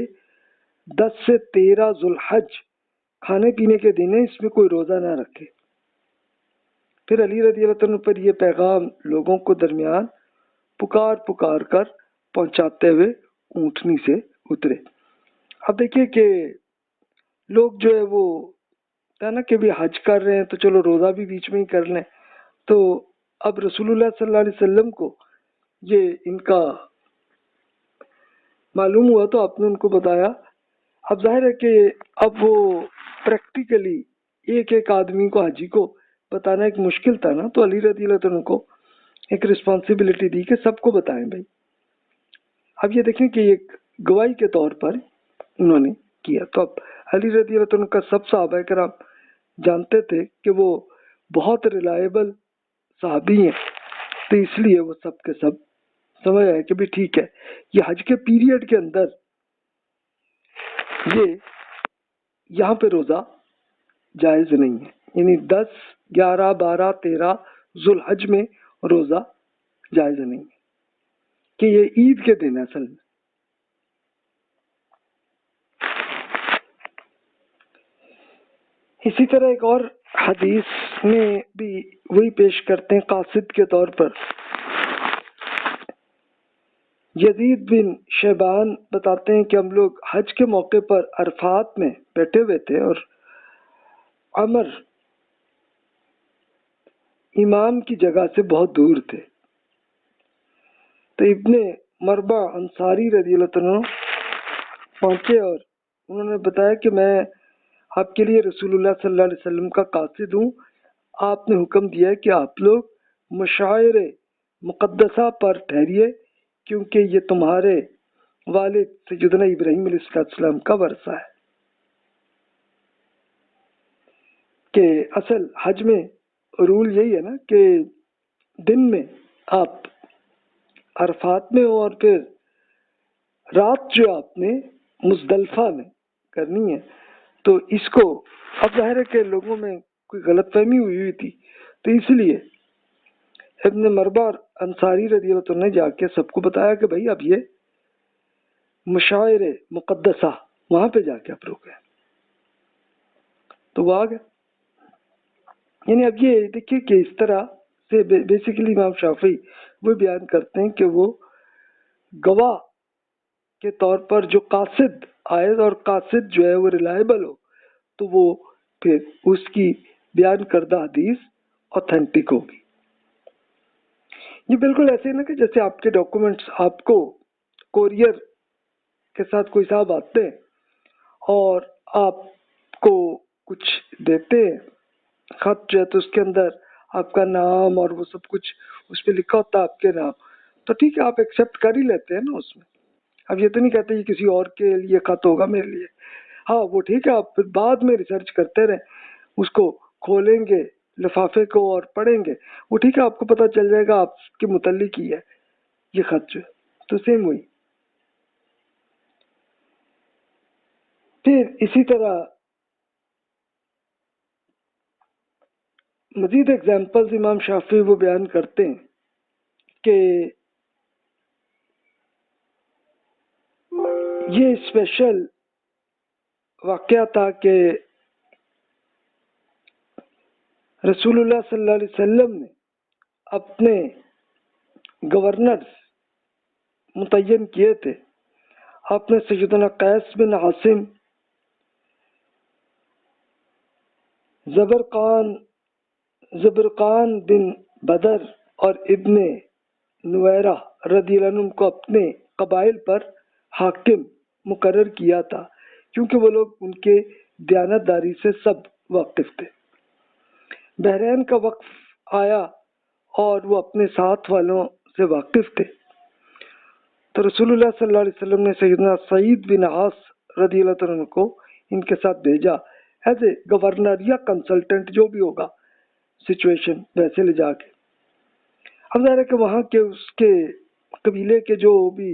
10 سے 13 ذوالحج کھانے پینے کے دن ہے، اس میں کوئی روزہ نہ رکھے۔ پھر علی رضی اللہ عنہ پر یہ پیغام لوگوں کو درمیان پکار پکار کر پہنچاتے ہوئے اونٹنی سے اترے۔ اب دیکھیے کہ لوگ جو ہے وہ ہے نا کہ بھی حج کر رہے ہیں تو چلو روزہ بھی بیچ میں ہی کر لیں، تو اب رسول اللہ صلی اللہ علیہ وسلم کو یہ ان کا معلوم ہوا تو آپ نے ان کو بتایا۔ اب ظاہر ہے کہ اب وہ پریکٹیکلی ایک ایک آدمی کو حاجی کو بتانا ایک مشکل تھا نا، تو علی رضی اللہ عنہ کو ایک رسپانسبلٹی دی کہ سب کو بتائیں بھائی۔ اب یہ دیکھیں کہ ایک گواہی کے طور پر انہوں نے کیا، تو اب علی رضی اللہ عنہ کا سب صحابہ کرام جانتے تھے کہ وہ بہت ریلائبل صحابی ہیں، تو اس لیے وہ سب کے سب سمجھ آئے کہ بھی ٹھیک ہے، یہ حج کے پیریڈ کے اندر یہ یہاں پہ روزہ جائز نہیں ہے، یعنی 10 11 12 13 ذوالحج میں روزہ جائز نہیں ہے، کہ یہ عید کے دن اصل میں۔ اسی طرح ایک اور حدیث میں بھی وہی پیش کرتے ہیں قاصد کے طور پر۔ یزید بن شیبان بتاتے ہیں کہ ہم لوگ حج کے موقع پر عرفات میں بیٹھے ہوئے تھے اور عمر امام کی جگہ سے بہت دور تھے، تو ابن مربع انصاری رضی اللہ عنہ پہنچے اور انہوں نے بتایا کہ میں آپ کے لیے رسول اللہ صلی اللہ علیہ وسلم کا قاصد ہوں، آپ نے حکم دیا ہے کہ آپ لوگ مشاعر مقدسہ پر ٹھہریے، کیونکہ یہ تمہارے والد سیدنا ابراہیم علیہ السلام کا ورثہ ہے۔ کہ اصل حج میں رول یہی ہے نا کہ دن میں آپ عرفات میں ہو اور پھر رات جو آپ نے مزدلفہ میں کرنی ہے، تو اس کو اب ظاہر ہے کہ لوگوں میں کوئی غلط فہمی ہوئی تھی، تو اس لیے ابن مربع انصاری رضی اللہ عنہ نے جا کے سب کو بتایا کہ بھائی اب یہ مشاعر مقدسہ وہاں پہ جا کے آپ روکیں، تو وہ آ گئے۔ یعنی اب یہ دیکھیے کہ اس طرح سے بیسیکلی امام شافعی وہ بیان کرتے ہیں کہ وہ گواہ کے طور پر جو قاصد آئے اور قاصد جو ہے وہ ریلائبل ہو تو وہ پھر اس کی بیان کردہ حدیث اوتھینٹک ہوگی۔ یہ بالکل ایسے نا کہ جیسے آپ کے ڈاکومنٹس آپ کو کوریئر کے ساتھ کوئی صاحب آتے ہیں اور آپ کو کچھ دیتے ہیں خط جو ہے، تو اس کے اندر آپ کا نام اور وہ سب کچھ اس پہ لکھا ہوتا ہے آپ کے نام، تو ٹھیک ہے آپ ایکسیپٹ کر ہی لیتے ہیں نا اس میں. اب یہ تو نہیں کہتے یہ کسی اور کے لیے خط ہوگا میرے لیے. ہاں وہ ٹھیک ہے، آپ پھر بعد میں ریسرچ کرتے رہیں، اس کو کھولیں گے لفافے کو اور پڑھیں گے، وہ ٹھیک ہے آپ کو پتہ چل جائے گا آپ کے متعلق ہی ہے یہ خط جو ہے. تو سیم ہوئی. پھر اسی طرح مزید ایگزامپلز امام شافعی وہ بیان کرتے ہیں کہ یہ اسپیشل واقعہ تھا کہ رسول اللہ صلی اللہ علیہ وسلم نے اپنے گورنرز متعین کیے تھے. آپ نے سیدنا قیس بن عاصم، زبرقان بن بدر اور ابن نویرہ رضی اللہ عنہ کو اپنے قبائل پر حاکم مقرر کیا تھا، کیونکہ وہ لوگ ان کے دیانتداری سے سب واقف تھے. بحرین کا وقف آیا اور وہ اپنے ساتھ والوں سے واقف تھے، تو رسول اللہ صلی اللہ علیہ وسلم نے سیدنا سعید بن عاص رضی اللہ عنہ کو ان کے ساتھ بھیجا ایز اے گورنر یا کنسلٹنٹ، جو بھی ہوگا سچویشن ویسے لے جا کے. اب ظاہر ہے کہ وہاں کے اس کے قبیلے کے جو بھی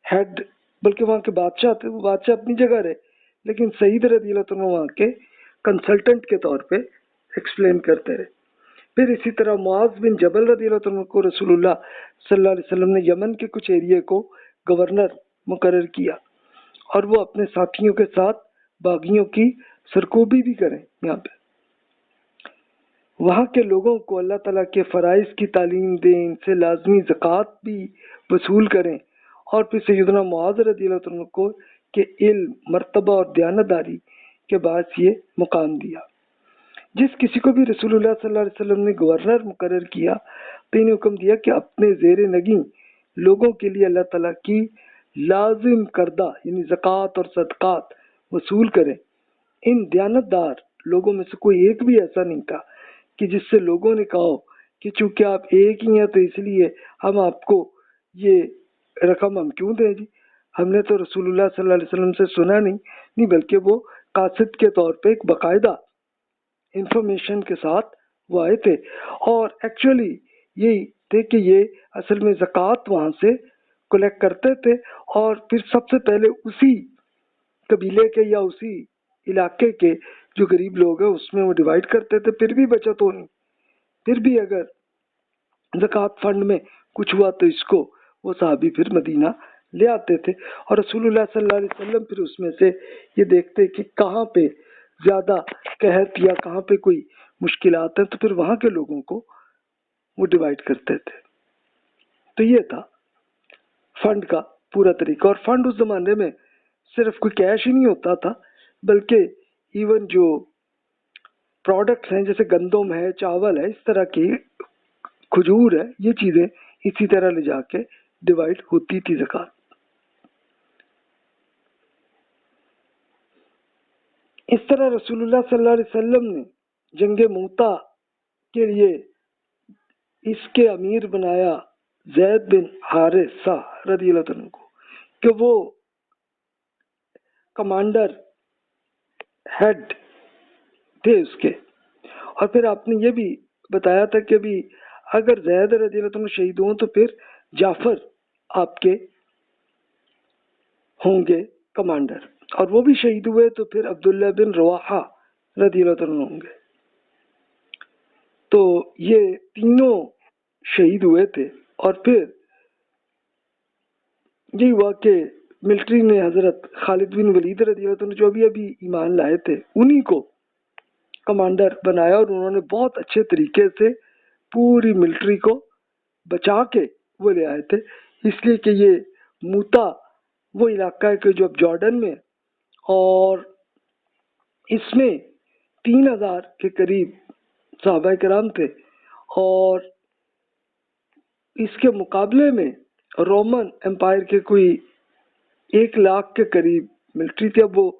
ہیڈ، بلکہ وہاں کے بادشاہ تھے، وہ بادشاہ اپنی جگہ رہے، لیکن سعید رضی اللہ عنہ وہاں کے کنسلٹنٹ کے طور پہ ایکسپلین کرتے رہے. پھر اسی طرح معاذ بن جبل رضی اللہ عنہ کو رسول اللہ صلی اللہ علیہ وسلم نے یمن کے کچھ ایریے کو گورنر مقرر کیا، اور وہ اپنے ساتھیوں کے ساتھ باغیوں کی سرکوبی بھی کریں. یہاں پہ وہاں کے لوگوں کو اللہ تعالیٰ کے فرائض کی تعلیم دیں، ان سے لازمی زکوٰۃ بھی وصول کریں، اور پھر سیدنا معاذ رضی اللہ عنہ کو کہ علم، مرتبہ اور دیانتداری کے باعث یہ مقام دیا. جس کسی کو بھی رسول اللہ صلی اللہ علیہ وسلم نے گورنر مقرر کیا تو انہیں حکم دیا کہ اپنے زیر نگیں لوگوں کے لیے اللہ تعالیٰ کی لازم کردہ یعنی زکوٰۃ اور صدقات وصول کریں. ان دیانتدار لوگوں میں سے کوئی ایک بھی ایسا نہیں تھا کہ جس سے لوگوں نے کہا کہ چونکہ آپ ایک ہی ہیں تو اس لیے ہم آپ کو یہ رقم ہم کیوں دیں جی، ہم نے تو رسول اللہ صلی اللہ علیہ وسلم سے سنا نہیں، بلکہ وہ قاصد کے طور پہ ایک باقاعدہ انفارمیشن کے ساتھ وہ آئے تھے. اور ایکچولی یہی تھے کہ یہ اصل میں زکوٰۃ وہاں سے کلیکٹ کرتے تھے، اور پھر سب سے پہلے اسی قبیلے کے یا اسی علاقے کے جو غریب لوگ ہیں اس میں وہ ڈیوائڈ کرتے تھے. پھر بھی بچت ہونی، پھر بھی اگر زکوٰۃ فنڈ میں کچھ ہوا تو اس کو وہ صحابی پھر مدینہ لے آتے تھے، اور رسول اللہ صلی اللہ علیہ وسلم پھر اس میں سے یہ دیکھتے کہ کہاں پہ زیادہ قحط یا کہاں پہ کوئی مشکلات ہیں تو پھر وہاں کے لوگوں کو وہ ڈیوائڈ کرتے تھے. تو یہ تھا فنڈ کا پورا طریقہ. اور فنڈ اس زمانے میں صرف کوئی کیش ہی نہیں ہوتا تھا، بلکہ ایون جو پروڈکٹس ہیں جیسے گندم ہے، چاول ہے، اس طرح کی کھجور ہے، یہ چیزیں اسی طرح لے جا کے ڈیوائڈ ہوتی تھی زکوٰۃ. اس طرح رسول اللہ صلی اللہ علیہ وسلم نے جنگ موتا کے لیے اس کے امیر بنایا زید بن حارثہ رضی اللہ عنہ کو کہ وہ کمانڈر ہیڈ تھے اس کے. اور پھر آپ نے یہ بھی بتایا تھا کہ بھی اگر زید رضی اللہ عنہ شہید ہوں تو پھر جعفر آپ کے ہوں گے کمانڈر، اور وہ بھی شہید ہوئے تو پھر عبداللہ بن رواحہ رضی اللہ عنہ ہوں گے. تو یہ تینوں شہید ہوئے تھے. اور پھر یہی ہوا کہ ملٹری نے حضرت خالد بن ولید رضی اللہ عنہ جو ابھی ایمان لائے تھے انہی کو کمانڈر بنایا، اور انہوں نے بہت اچھے طریقے سے پوری ملٹری کو بچا کے وہ لے آئے تھے. اس لیے کہ یہ موتا وہ علاقہ ہے کہ جو اب جارڈن میں، اور اس میں 3000 کے قریب صحابہ کرام تھے، اور اس کے مقابلے میں رومن امپائر کے کوئی 1 لاکھ کے قریب ملٹری تھی. اب وہ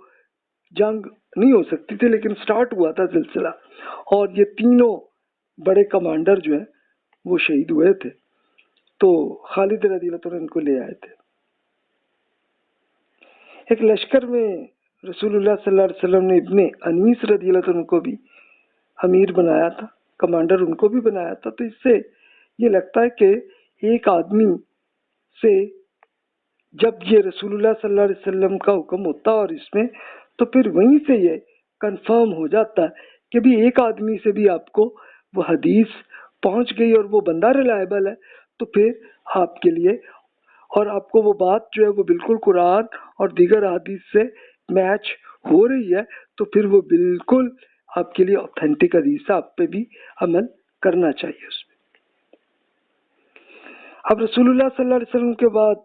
جنگ نہیں ہو سکتی تھی لیکن سٹارٹ ہوا تھا سلسلہ، اور یہ تینوں بڑے کمانڈر جو ہیں وہ شہید ہوئے تھے. تو خالد رضی اللہ عنہ ان کو لے آئے تھے. ایک لشکر میں رسول اللہ صلی اللہ علیہ وسلم نے ابن انیس رضی اللہ عنہ کو بھی امیر بنایا تھا، کمانڈر ان کو بھی بنایا تھا. تو اس سے یہ لگتا ہے کہ ایک آدمی سے جب یہ رسول اللہ صلی اللہ علیہ وسلم کا حکم ہوتا اور اس میں، تو پھر وہیں سے یہ کنفرم ہو جاتا ہے کہ بھی ایک آدمی سے بھی آپ کو وہ حدیث پہنچ گئی اور وہ بندہ ریلائبل ہے، تو پھر آپ کے لیے اور آپ کو وہ بات جو ہے وہ بالکل قرآن اور دیگر حدیث سے میچ ہو رہی ہے، تو پھر وہ بالکل آپ کے لیے اوتھینٹک حدیث ہے، آپ پہ بھی عمل کرنا چاہیے اس میں. اب رسول اللہ صلی اللہ علیہ وسلم کے بعد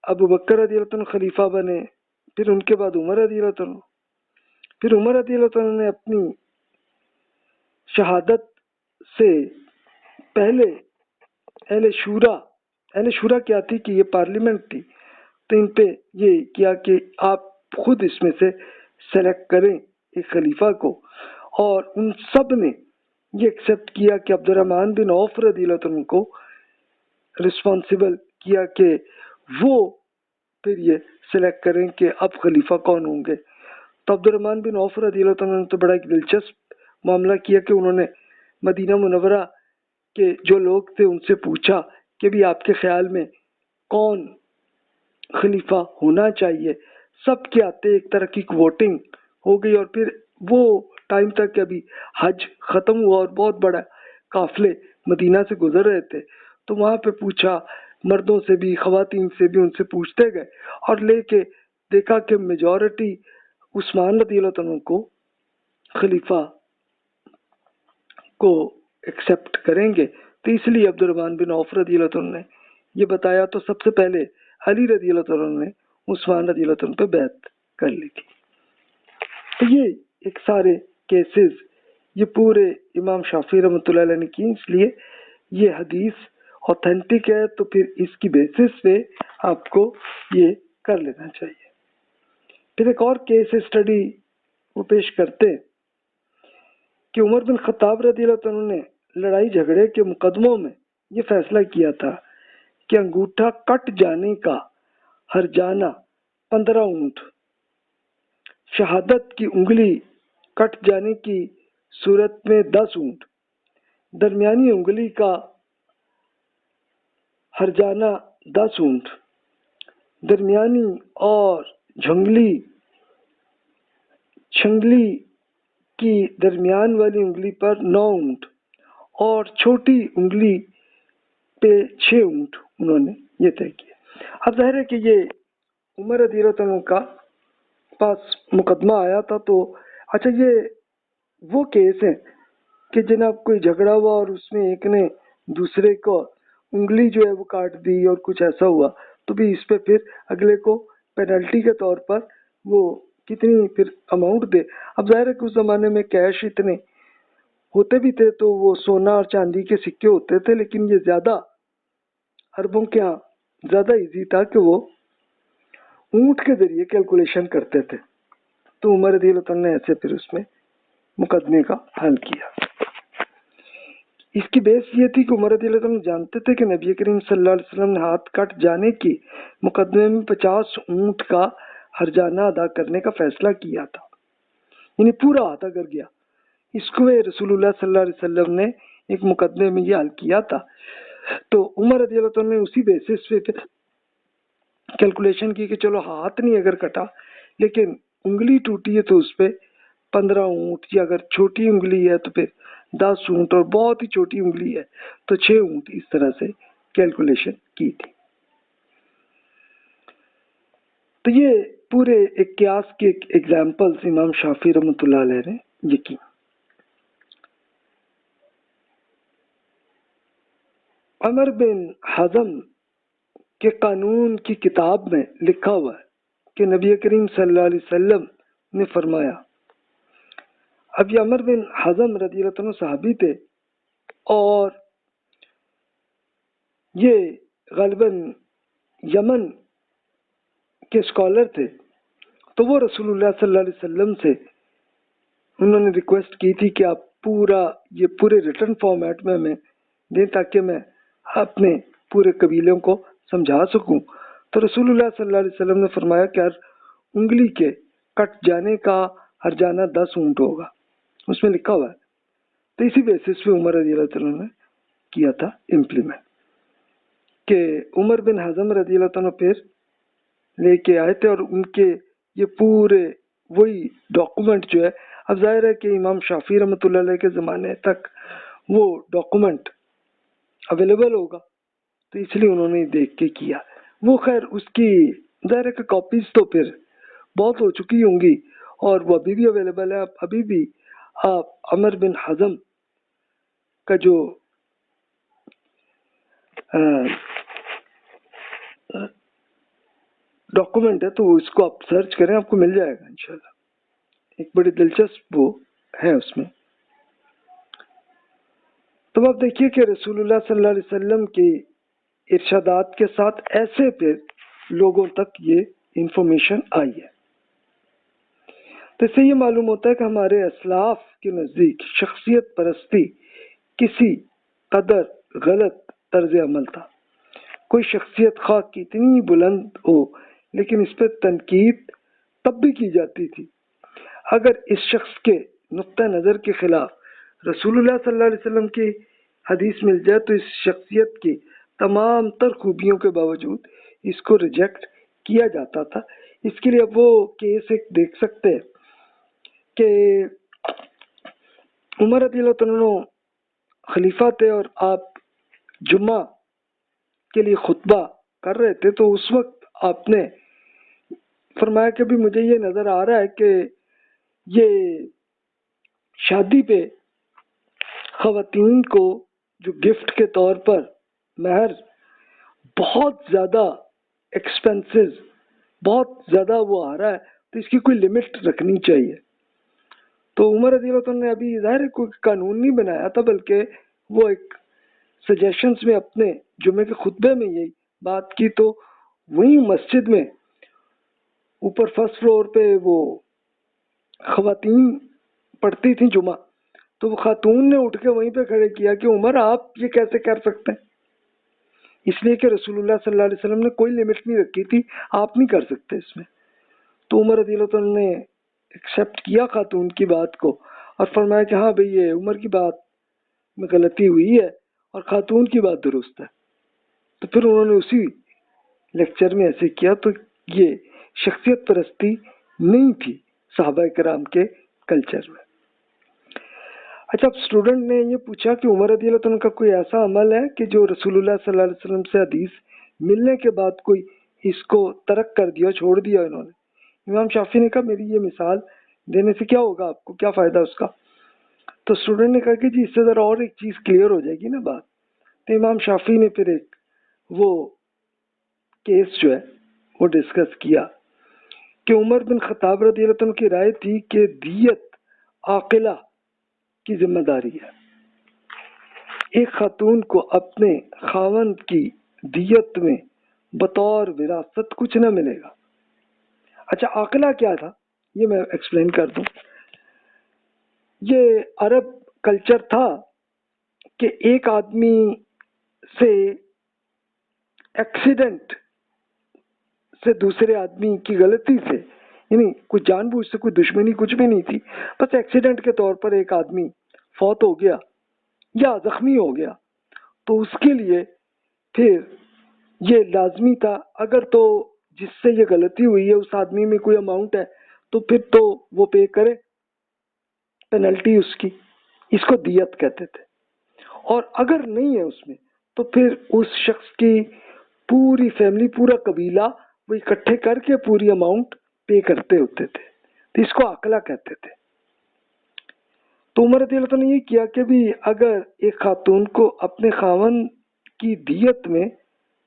ابو بکر رضی اللہ عنہ خلیفہ بنے، پھر ان کے بعد عمر رضی اللہ عنہ. پھر عمر رضی اللہ عنہ نے اپنی شہادت سے پہلے اہل شورا کیا تھی کہ یہ پارلیمنٹ تھی، تو ان پہ یہ کیا کہ آپ خود اس میں سے سلیکٹ کریں ایک خلیفہ کو، اور ان سب نے یہ ایکسیپٹ کیا کہ عبد الرحمن بن عوف رضی اللہ عنہ کو رسپانسیبل کیا کہ وہ پھر یہ سلیکٹ کریں کہ اب خلیفہ کون ہوں گے. تو عبد الرحمن بن عوف رضی اللہ عنہ نے تو بڑا ایک دلچسپ معاملہ کیا کہ انہوں نے مدینہ منورہ کے جو لوگ تھے ان سے پوچھا کہ بھی آپ کے خیال میں کون خلیفہ ہونا چاہیے. سب کے آتے ایک طرح کی ووٹنگ ہو گئی، اور پھر وہ ٹائم تک کہ ابھی حج ختم ہوا اور بہت بڑا قافلے مدینہ سے گزر رہے تھے، تو وہاں پہ پوچھا مردوں سے بھی خواتین سے بھی، ان سے پوچھتے گئے اور لے کے دیکھا کہ میجورٹی عثمان رضی اللہ عنہ کو خلیفہ کو ایکسیپٹ کریں گے. تو اس لیے عبد الرحمن بن عوف رضی اللہ عنہ نے یہ بتایا، تو سب سے پہلے علی رضی اللہ عنہ نے عثمان رضی اللہ عنہ پہ بیعت کر لی تھی. تو یہ ایک سارے کیسز یہ پورے امام شافعی رحمۃ اللہ علیہ نے کی، اس لیے یہ حدیث اوتھینٹک ہے، تو پھر اس کی بیسس پہ آپ کو یہ کر لینا چاہیے. پھر ایک اور کیس اسٹڈی وہ پیش کرتے کہ عمر بن خطاب رضی اللہ عنہ نے لڑائی جھگڑے کے مقدموں میں یہ فیصلہ کیا تھا کہ انگوٹھا کٹ جانے کا ہرجانہ 15 اونٹ، شہادت کی انگلی کٹ جانے کی صورت میں 10 اونٹ، درمیانی انگلی کا ہرجانہ 10 اونٹ، درمیانی اور چھنگلی کی درمیان والی انگلی پر 9 اونٹ، اور چھوٹی انگلی پہ 6 اونٹ انہوں نے یہ طے کیا. اب ظاہر ہے کہ یہ عمر رضی اللہ عنہ کا پاس مقدمہ آیا تھا، تو اچھا یہ وہ کیس ہیں کہ جناب کوئی جھگڑا ہوا اور اس میں ایک نے دوسرے کو انگلی جو ہے وہ کاٹ دی اور کچھ ایسا ہوا، تو بھی اس پہ پھر اگلے کو پینلٹی کے طور پر وہ کتنی پھر اماؤنٹ دے. اب ظاہر ہے کہ اس زمانے میں کیش اتنے ہوتے بھی تھے تو وہ سونا اور چاندی کے سکے ہوتے تھے، لیکن یہ زیادہ عربوں کے ہاں زیادہ ایزی تھا کہ وہ اونٹ کے ذریعے کیلکولیشن کرتے تھے. تو عمر رضی اللہ عنہ نے ایسے پھر اس میں مقدمے کا حل کیا. اس کی بیس یہ تھی کہ عمر رضی اللہ عنہ جانتے تھے کہ نبی کریم صلی اللہ علیہ وسلم نے ہاتھ کٹ جانے کی مقدمے میں 50 اونٹ کا ہرجانہ ادا کرنے کا فیصلہ کیا تھا، یعنی پورا ہاتھ اگر گیا. اس کو رسول اللہ صلی اللہ علیہ وسلم نے ایک مقدمے میں یہ حل کیا تھا. تو عمر رضی اللہ عنہ نے اسی بیسس پہ کیلکولیشن کی کہ چلو ہاتھ نہیں اگر کٹا لیکن انگلی ٹوٹی ہے تو اس پہ 15 اونٹ، یا اگر چھوٹی انگلی ہے تو پھر 10 اونٹ، اور بہت ہی چھوٹی انگلی ہے تو 6 اونٹ، اس طرح سے کیلکولیشن کی تھی. تو یہ پورے ایک قیاس کے ایگزامپلس امام شافعی رحمۃ اللہ علیہ نے یہ کی. عمر بن حزم کے قانون کی کتاب میں لکھا ہوا ہے کہ نبی کریم صلی اللہ علیہ وسلم نے فرمایا، اب یہ عمر بن حزم رضی اللہ عنہ صحابی تھے، اور یہ غالباً یمن کے اسکالر تھے، تو وہ رسول اللہ صلی اللہ علیہ وسلم سے انہوں نے ریکویسٹ کی تھی کہ آپ یہ پورے ریٹرن فارمیٹ میں ہمیں دیں تاکہ میں اپنے پورے قبیلوں کو سمجھا سکوں۔ تو رسول اللہ صلی اللہ علیہ وسلم نے فرمایا کہ ہر انگلی کے کٹ جانے کا ہرجانہ 10 اونٹ ہوگا، اس میں لکھا ہوا ہے۔ تو اسی بیسس پہ عمر رضی اللہ عنہ نے کیا تھا امپلیمنٹ، کہ عمر بن حزم رضی اللہ عنہ پھر لے کے آئے تھے، اور ان کے یہ پورے وہی ڈاکومنٹ جو ہے، اب ظاہر ہے کہ امام شافعی رحمۃ اللہ علیہ کے زمانے تک وہ ڈاکومنٹ اویلیبل ہوگا، تو اس لیے انہوں نے دیکھ کے کیا۔ وہ خیر اس کی ظاہر ہے کہ کاپیز تو پھر بہت ہو چکی ہوں گی، اور وہ ابھی بھی اویلیبل ہے۔ ابھی بھی آپ عمر بن حزم کا جو ڈاکومنٹ ہے تو اس کو آپ سرچ کریں، آپ کو مل جائے گا انشاءاللہ۔ ایک بڑی دلچسپ وہ ہے اس میں۔ تو آپ دیکھیے کہ رسول اللہ صلی اللہ علیہ وسلم کی ارشادات کے ساتھ ایسے پھر لوگوں تک یہ انفارمیشن آئی ہے۔ تو اس سے یہ معلوم ہوتا ہے کہ ہمارے اسلاف کے نزدیک شخصیت پرستی کسی قدر غلط طرز عمل تھا۔ کوئی شخصیت خواہ کتنی بلند ہو لیکن اس پہ تنقید تب بھی کی جاتی تھی اگر اس شخص کے نقطہ نظر کے خلاف رسول اللہ صلی اللہ علیہ وسلم کی حدیث مل جائے تو اس شخصیت کی تمام تر خوبیوں کے باوجود اس کو ریجیکٹ کیا جاتا تھا۔ اس کے لیے اب وہ کیس ایک دیکھ سکتے ہیں کہ عمر رضی اللہ عنہ خلیفہ تھے اور آپ جمعہ کے لیے خطبہ کر رہے تھے، تو اس وقت آپ نے فرمایا کہ بھی مجھے یہ نظر آ رہا ہے کہ یہ شادی پہ خواتین کو جو گفٹ کے طور پر مہر بہت زیادہ ایکسپینسز بہت زیادہ وہ آ رہا ہے، تو اس کی کوئی لمٹ رکھنی چاہیے۔ تو عمر رضی اللہ عنہ نے ابھی ظاہر ہے کوئی قانون نہیں بنایا تھا، بلکہ وہ ایک سجیشنز میں اپنے جمعے کے خطبے میں یہی بات کی۔ تو وہیں مسجد میں اوپر فرسٹ فلور پہ وہ خواتین پڑھتی تھیں جمعہ، تو وہ خاتون نے اٹھ کے وہیں پہ کھڑے کیا کہ عمر آپ یہ کیسے کر سکتے ہیں، اس لیے کہ رسول اللہ صلی اللہ علیہ وسلم نے کوئی لمٹ نہیں رکھی تھی، آپ نہیں کر سکتے اس میں۔ تو عمر رضی اللہ عنہ نے ایکسیپٹ کیا خاتون کی بات کو اور فرمایا کہ ہاں بھئی یہ عمر کی بات میں غلطی ہوئی ہے اور خاتون کی بات درست ہے۔ تو پھر انہوں نے اسی لیکچر میں ایسے کیا۔ تو یہ شخصیت پرستی نہیں تھی صحابہ کرام کے کلچر میں۔ اچھا، اب اسٹوڈنٹ نے یہ پوچھا کہ عمر رضی اللہ عنہ کا کوئی ایسا عمل ہے کہ جو رسول اللہ صلی اللہ علیہ وسلم سے حدیث ملنے کے بعد کوئی اس کو ترک کر دیا، چھوڑ دیا انہوں نے۔ امام شافعی نے کہا میری یہ مثال دینے سے کیا ہوگا، آپ کو کیا فائدہ اس کا؟ تو اسٹوڈنٹ نے کہا کہ جی اس سے ذرا اور ایک چیز کلیئر ہو جائے گی نا بات۔ تو امام شافعی نے پھر ایک وہ کیس جو ہے وہ ڈسکس کیا کہ عمر بن خطاب رضی اللہ عنہ کی رائے تھی کہ دیت عاقلہ کی ذمہ داری ہے، ایک خاتون کو اپنے خاوند کی دیت میں بطور وراثت کچھ نہ ملے گا۔ اچھا، عاقلہ کیا تھا یہ میں ایکسپلین کر دوں۔ یہ عرب کلچر تھا کہ ایک آدمی سے ایکسیڈنٹ سے دوسرے آدمی کی غلطی سے، یعنی کوئی جان بوجھ سے کوئی دشمنی کچھ بھی نہیں تھی، بس ایکسیڈنٹ کے طور پر ایک آدمی فوت ہو گیا یا زخمی ہو گیا، تو اس کے لیے پھر یہ لازمی تھا، اگر تو جس سے یہ غلطی ہوئی ہے اس آدمی میں کوئی اماؤنٹ ہے تو پھر تو وہ پے کرے پینلٹی اس کی، اس کو دیت کہتے تھے۔ اور اگر نہیں ہے اس میں تو پھر اس شخص کی پوری فیملی، پورا قبیلہ وہ اکٹھے کر کے پوری اماؤنٹ پے کرتے ہوتے تھے، تو اس کو عقلہ کہتے تھے۔ تو عمر رضی اللہ عنہ نے یہ کیا کہ بھی اگر ایک خاتون کو اپنے خاوند کی دیت میں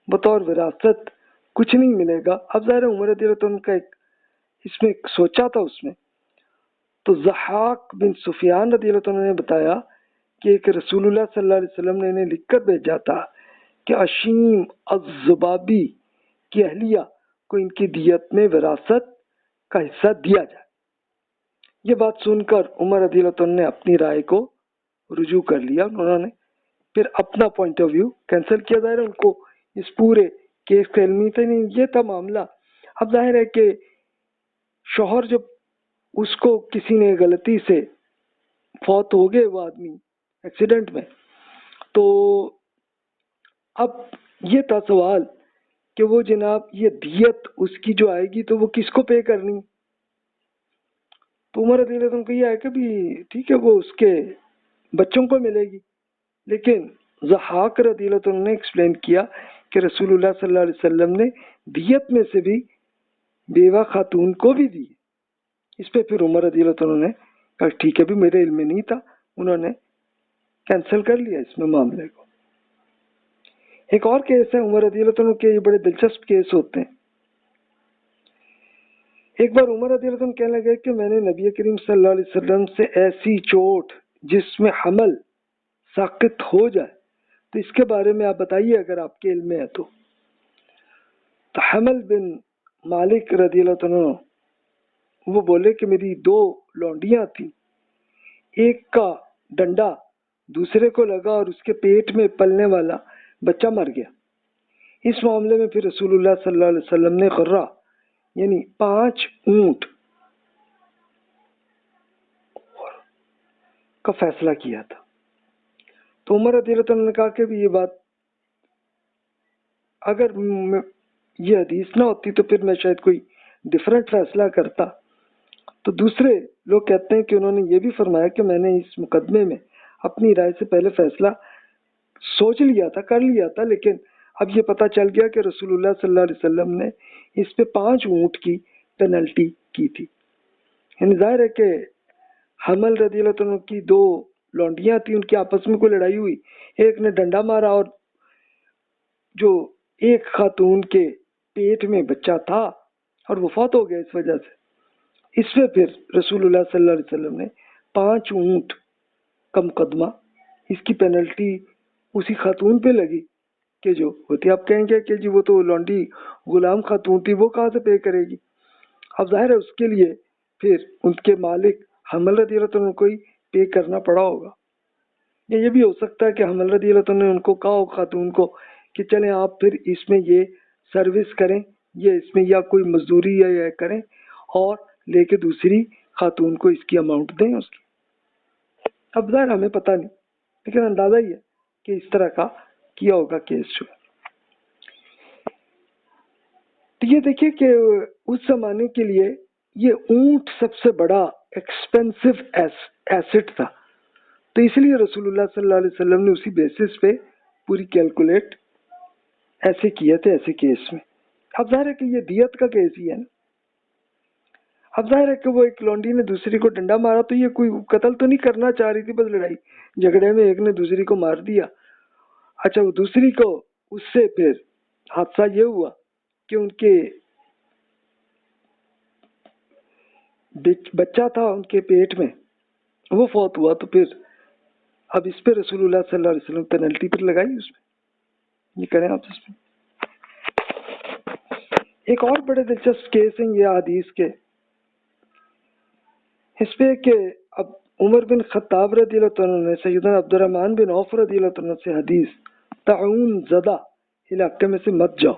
بطور وراثت کچھ نہیں ملے گا، اب ظاہر عمر رضی اللہ عنہ کا ایک اس میں سوچا تھا اس میں، تو ضحاک بن سفیان رضی اللہ عنہ نے بتایا کہ ایک رسول اللہ صلی اللہ علیہ وسلم نے انہیں لکھ کر بھیجا تھا کہ اشیم الزبابی کی اہلیہ کو ان کی دیت میں وراثت کا حصہ دیا جائے۔ یہ بات سن کر عمر رضی اللہ عنہ نے اپنی رائے کو رجوع کر لیا، انہوں نے پھر اپنا پوائنٹ آف ویو کینسل کیا۔ ظاہر ہے ان کو اس پورے کیس کا علم نہیں تھا، یہ تھا معاملہ۔ اب ظاہر ہے کہ شوہر جب اس کو کسی نے غلطی سے فوت ہو گئے، وہ آدمی ایکسیڈنٹ میں، تو اب یہ تھا سوال کہ وہ جناب یہ دیت اس کی جو آئے گی تو وہ کس کو پے کرنی؟ تو عمر رضی اللہ عنہ کو یہ ہے کہ بھی ٹھیک ہے وہ اس کے بچوں کو ملے گی، لیکن ضحاک رضی اللہ عنہ نے ایکسپلین کیا کہ رسول اللہ صلی اللہ علیہ وسلم نے دیت میں سے بھی بیوہ خاتون کو بھی دی۔ اس پہ پھر عمر رضی اللہ عنہ نے کہا ٹھیک ہے بھی میرے علم میں نہیں تھا، انہوں نے کینسل کر لیا اس میں معاملے کو۔ ایک اور کیس ہے عمر رضی اللہ عنہ کے، یہ بڑے دلچسپ کیس ہوتے ہیں۔ ایک بار عمر رضی اللہ عنہ کہنے لگے کہ میں نے نبی کریم صلی اللہ علیہ وسلم سے ایسی چوٹ جس میں حمل ساقط ہو جائے تو اس کے بارے میں آپ بتائیے اگر آپ کے علم میں ہے تو۔ حمل بن مالک رضی اللہ عنہ وہ بولے کہ میری دو لونڈیاں تھیں، ایک کا ڈنڈا دوسرے کو لگا اور اس کے پیٹ میں پلنے والا بچہ مر گیا۔ اس معاملے میں پھر رسول اللہ صلی اللہ علیہ وسلم نے غرہ یعنی 5 اونٹ کا فیصلہ کیا تھا۔ تو عمر رضی اللہ عنہ نے کہا کہ یہ بات اگر یہ حدیث نہ ہوتی تو پھر میں شاید کوئی ڈیفرنٹ فیصلہ کرتا۔ تو دوسرے لوگ کہتے ہیں کہ انہوں نے یہ بھی فرمایا کہ میں نے اس مقدمے میں اپنی رائے سے پہلے فیصلہ سوچ لیا تھا، کر لیا تھا، لیکن اب یہ پتہ چل گیا کہ رسول اللہ صلی اللہ علیہ وسلم نے اس پہ 5 اونٹ کی پینلٹی کی تھی۔ یعنی ظاہر ہے کہ حمل رضی اللہ عنہ کی 2 لونڈیاں تھیں، ان کی آپس میں کوئی لڑائی ہوئی، ایک نے ڈنڈا مارا اور جو ایک خاتون کے پیٹ میں بچہ تھا اور وہ فوت ہو گیا اس وجہ سے۔ اس پہ پھر رسول اللہ صلی اللہ علیہ وسلم نے 5 اونٹ کا مقدمہ، اس کی پینلٹی اسی خاتون پہ لگی کہ جو ہوتی، آپ کہیں گے کہ جی وہ تو لونڈی غلام خاتون تھی، وہ کہاں سے پے کرے گی؟ اب ظاہر ہے اس کے لیے پھر ان کے مالک حمل رضی اللہ عنہ کو ہی پے کرنا پڑا ہوگا۔ یہ بھی ہو سکتا ہے کہ حمل رضی اللہ عنہ نے ان کو کہا ہو خاتون کو کہ چلیں آپ پھر اس میں یہ سروس کریں، یہ اس میں یا کوئی مزدوری یا یہ کریں اور لے کے دوسری خاتون کو اس کی اماؤنٹ دیں اس کی۔ اب ظاہر ہمیں پتہ نہیں، لیکن اندازہ ہی ہے کہ اس طرح کا کیا ہوگا کیس جو۔ تو یہ دیکھیے کہ اس زمانے کے لیے یہ اونٹ سب سے بڑا ایکسپینسو ایسٹ تھا، تو اس لیے رسول اللہ صلی اللہ علیہ وسلم نے اسی بیسس پہ پوری کیلکولیٹ ایسے کیے تھے ایسے کیس میں۔ اب ظاہر ہے کہ یہ دیت کا کیس ہی ہے نا۔ اب ظاہر ہے کہ وہ ایک لونڈی نے دوسری کو ڈنڈا مارا تو یہ کوئی قتل تو نہیں کرنا چاہ رہی تھی، بس لڑائی جھگڑے میں ایک نے دوسری کو مار دیا۔ اچھا وہ دوسری کو اس سے پھر حادثہ یہ ہوا کہ ان کے بچہ تھا ان کے پیٹ میں، وہ فوت ہوا، تو پھر اب اس پہ رسول اللہ صلی اللہ علیہ وسلم پینلٹی پر لگائی اس میں۔ یہ کریں آپ اس میں۔ ایک اور بڑے دلچسپ کیس ہیں یہ حدیث کے، اس پہ کہ اب عمر بن خطاب رضی اللہ عنہ نے سیدنا عبد الرحمن بن عوف رضی اللہ عنہ سے حدیث طاعون زدہ علاقے میں سے مت جاؤ،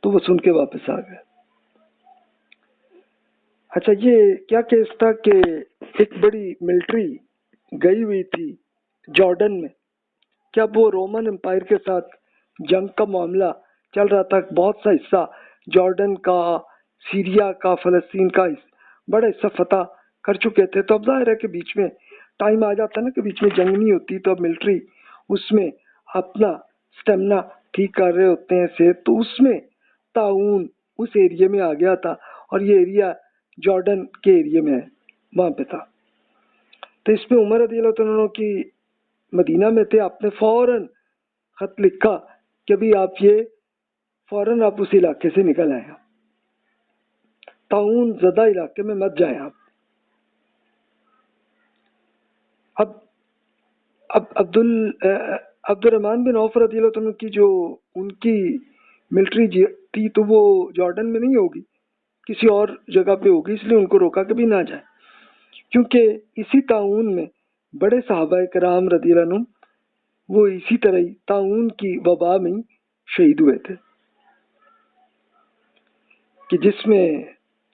تو وہ سن کے واپس آ گئے۔ اچھا یہ کیا کیس تھا کہ ایک بڑی ملٹری گئی ہوئی تھی جارڈن میں، کیا وہ رومن امپائر کے ساتھ جنگ کا معاملہ چل رہا تھا، بہت سا حصہ جارڈن کا، سیریا کا، فلسطین کا بڑا حصہ فتح کر چکے تھے۔ تو اب ظاہر ہے کہ بیچ میں ٹائم آ جاتا ہے نا کہ بیچ میں جنگ نہیں ہوتی، تو اب ملٹری اس میں اپنا سٹیمنا ٹھیک کر رہے ہوتے ہیں صحت، تو اس میں طاعون اس ایریے میں آ گیا تھا، اور یہ ایریا جارڈن کے ایریے میں ہے، وہاں پہ تھا۔ تو اس میں عمر رضی اللہ عنہ کی مدینہ میں تھے، آپ نے فوراً خط لکھا کہ ابھی آپ یہ فوراً آپ اس علاقے سے نکل آئے، طاعون زدہ علاقے میں مت جائیں آپ۔ اب عبد الرحمن بن عوف رضی اللہ عنہ کی جو ان کی ملٹری تھی تو وہ جارڈن میں نہیں ہوگی، کسی اور جگہ پہ ہوگی، اس لیے ان کو روکا کہ بھی نہ جائے، کیونکہ اسی طاعون میں بڑے صحابہ کرام رضی اللہ عنہ وہ اسی طرح ہی طاعون کی وبا میں شہید ہوئے تھے، کہ جس میں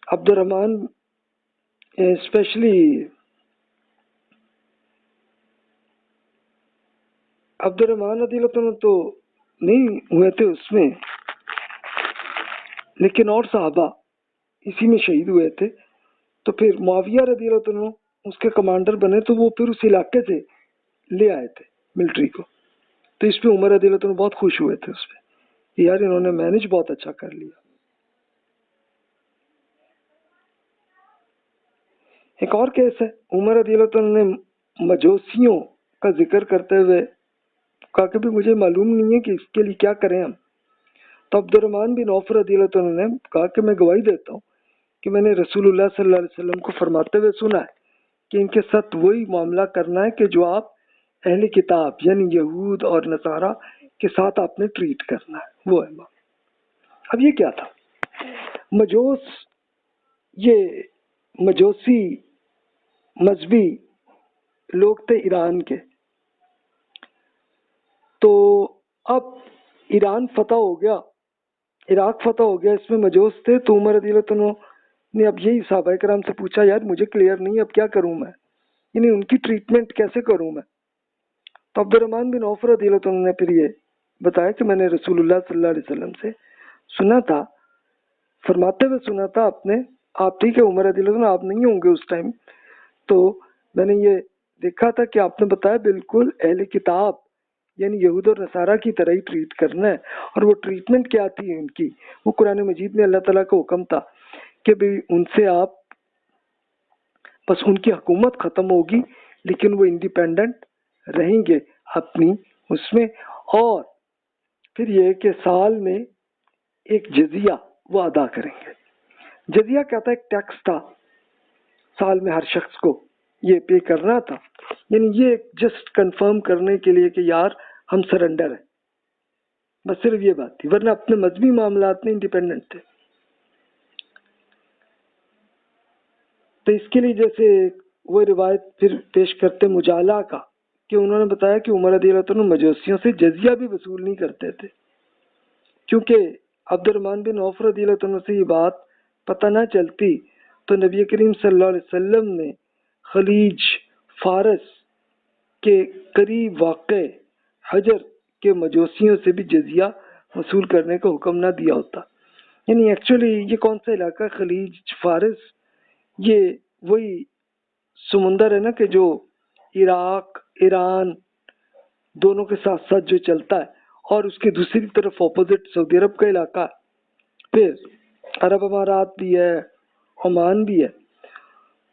عبد الرحمن اسپیشلی عبد الرحمن رضی اللہ عنہ تو نہیں ہوئے تھے اس میں، لیکن اور صحابہ اسی میں شہید ہوئے تھے۔ تو پھر معاویہ رضی اللہ عنہ اس کے کمانڈر بنے، تو وہ پھر اس علاقے سے لے آئے تھے ملٹری کو، تو اس پہ عمر رضی اللہ عنہ بہت خوش ہوئے تھے اس پہ، یار انہوں نے مینج بہت اچھا کر لیا۔ ایک اور کیس ہے، عمر رضی اللہ عنہ نے مجوسیوں کا ذکر کرتے ہوئے کہا کہ بھی مجھے معلوم نہیں ہے کہ اس کے لیے کیا کریں ہم، تو عبد الرحمن بن عوف رضی اللہ عنہ نے کہا کہ میں گواہی دیتا ہوں کہ میں نے رسول اللہ صلی اللہ علیہ وسلم کو فرماتے ہوئے سنا ہے کہ ان کے ساتھ وہی معاملہ کرنا ہے کہ جو آپ اہل کتاب یعنی یہود اور نصارہ کے ساتھ آپ نے ٹریٹ کرنا ہے، وہ ہے۔ اب یہ کیا تھا؟ مجوس، یہ مجوسی مذہبی لوگ تھے ایران کے، تو اب ایران فتح ہو گیا، عراق فتح ہو گیا، اس میں مجوس تھے، تو عمر رضی اللہ عنہ نے اب یہی صحابہ کرام سے پوچھا، یار مجھے کلیئر نہیں، اب کیا کروں میں، یعنی ان کی ٹریٹمنٹ کیسے کروں میں؟ تو عبد الرحمن بن عوف رضی اللہ عنہ نے پھر یہ بتایا کہ میں نے رسول اللہ صلی اللہ علیہ وسلم سے سنا تھا، فرماتے ہوئے سنا تھا آپ ٹھیک ہے عمر رضی اللہ عنہ آپ نہیں ہوں گے اس ٹائم، تو میں نے یہ دیکھا تھا کہ آپ نے بتایا بالکل اہل کتاب یعنی یہود اور نصارہ کی طرح ہی ٹریٹ کرنا ہے، اور وہ ٹریٹمنٹ کیا تھی ان کی، وہ قرآن مجید میں اللہ تعالیٰ کا حکم تھا کہ بھی ان سے آپ بس ان کی حکومت ختم ہوگی لیکن وہ انڈیپینڈنٹ رہیں گے اپنی اس میں، اور پھر یہ کہ سال میں ایک جزیہ وہ ادا کریں گے۔ جزیہ کیا تھا؟ ایک ٹیکس تھا، سال میں ہر شخص کو یہ پے کرنا تھا، یعنی یہ جسٹ کنفرم کرنے کے لیے کہ یار ہم سرنڈر ہیں، بس صرف یہ بات تھی، ورنہ اپنے مذہبی معاملات میں انڈیپینڈنٹ تھے۔ تو اس کے لیے جیسے وہ روایت پھر پیش کرتے مجالہ کا، کہ انہوں نے بتایا کہ عمر رضی اللہ عنہ مجوسیوں سے جزیہ بھی وصول نہیں کرتے تھے، کیونکہ عبد الرحمن بن عوف رضی اللہ عنہ سے یہ بات پتہ نہ چلتی تو نبی کریم صلی اللہ علیہ وسلم نے خلیج فارس کے قریب واقع حجر کے مجوسیوں سے بھی جزیہ وصول کرنے کا حکم نہ دیا ہوتا۔ یعنی ایکچولی یہ کون سا علاقہ ہے خلیج فارس؟ یہ وہی سمندر ہے نا کہ جو عراق ایران دونوں کے ساتھ ساتھ جو چلتا ہے، اور اس کے دوسری طرف اپوزٹ سعودی عرب کا علاقہ ہے، پھر عرب امارات بھی ہے، عمان بھی ہے۔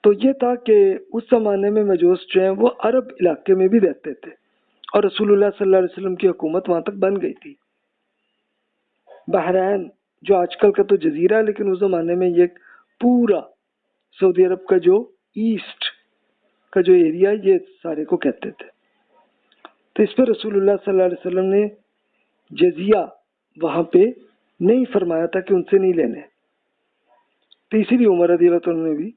تو یہ تھا کہ اس زمانے میں مجوس جو ہیں وہ عرب علاقے میں بھی رہتے تھے، اور رسول اللہ صلی اللہ علیہ وسلم کی حکومت وہاں تک بن گئی تھی۔ بحرین جو آج کل کا تو جزیرہ ہے، لیکن اس زمانے میں یہ پورا سعودی عرب کا جو ایسٹ کا جو ایریا یہ سارے کو کہتے تھے۔ تو اس پہ رسول اللہ صلی اللہ علیہ وسلم نے جزیہ وہاں پہ نہیں فرمایا تھا کہ ان سے نہیں لینے، تو اسی لیے عمر رضی اللہ عنہ نے بھی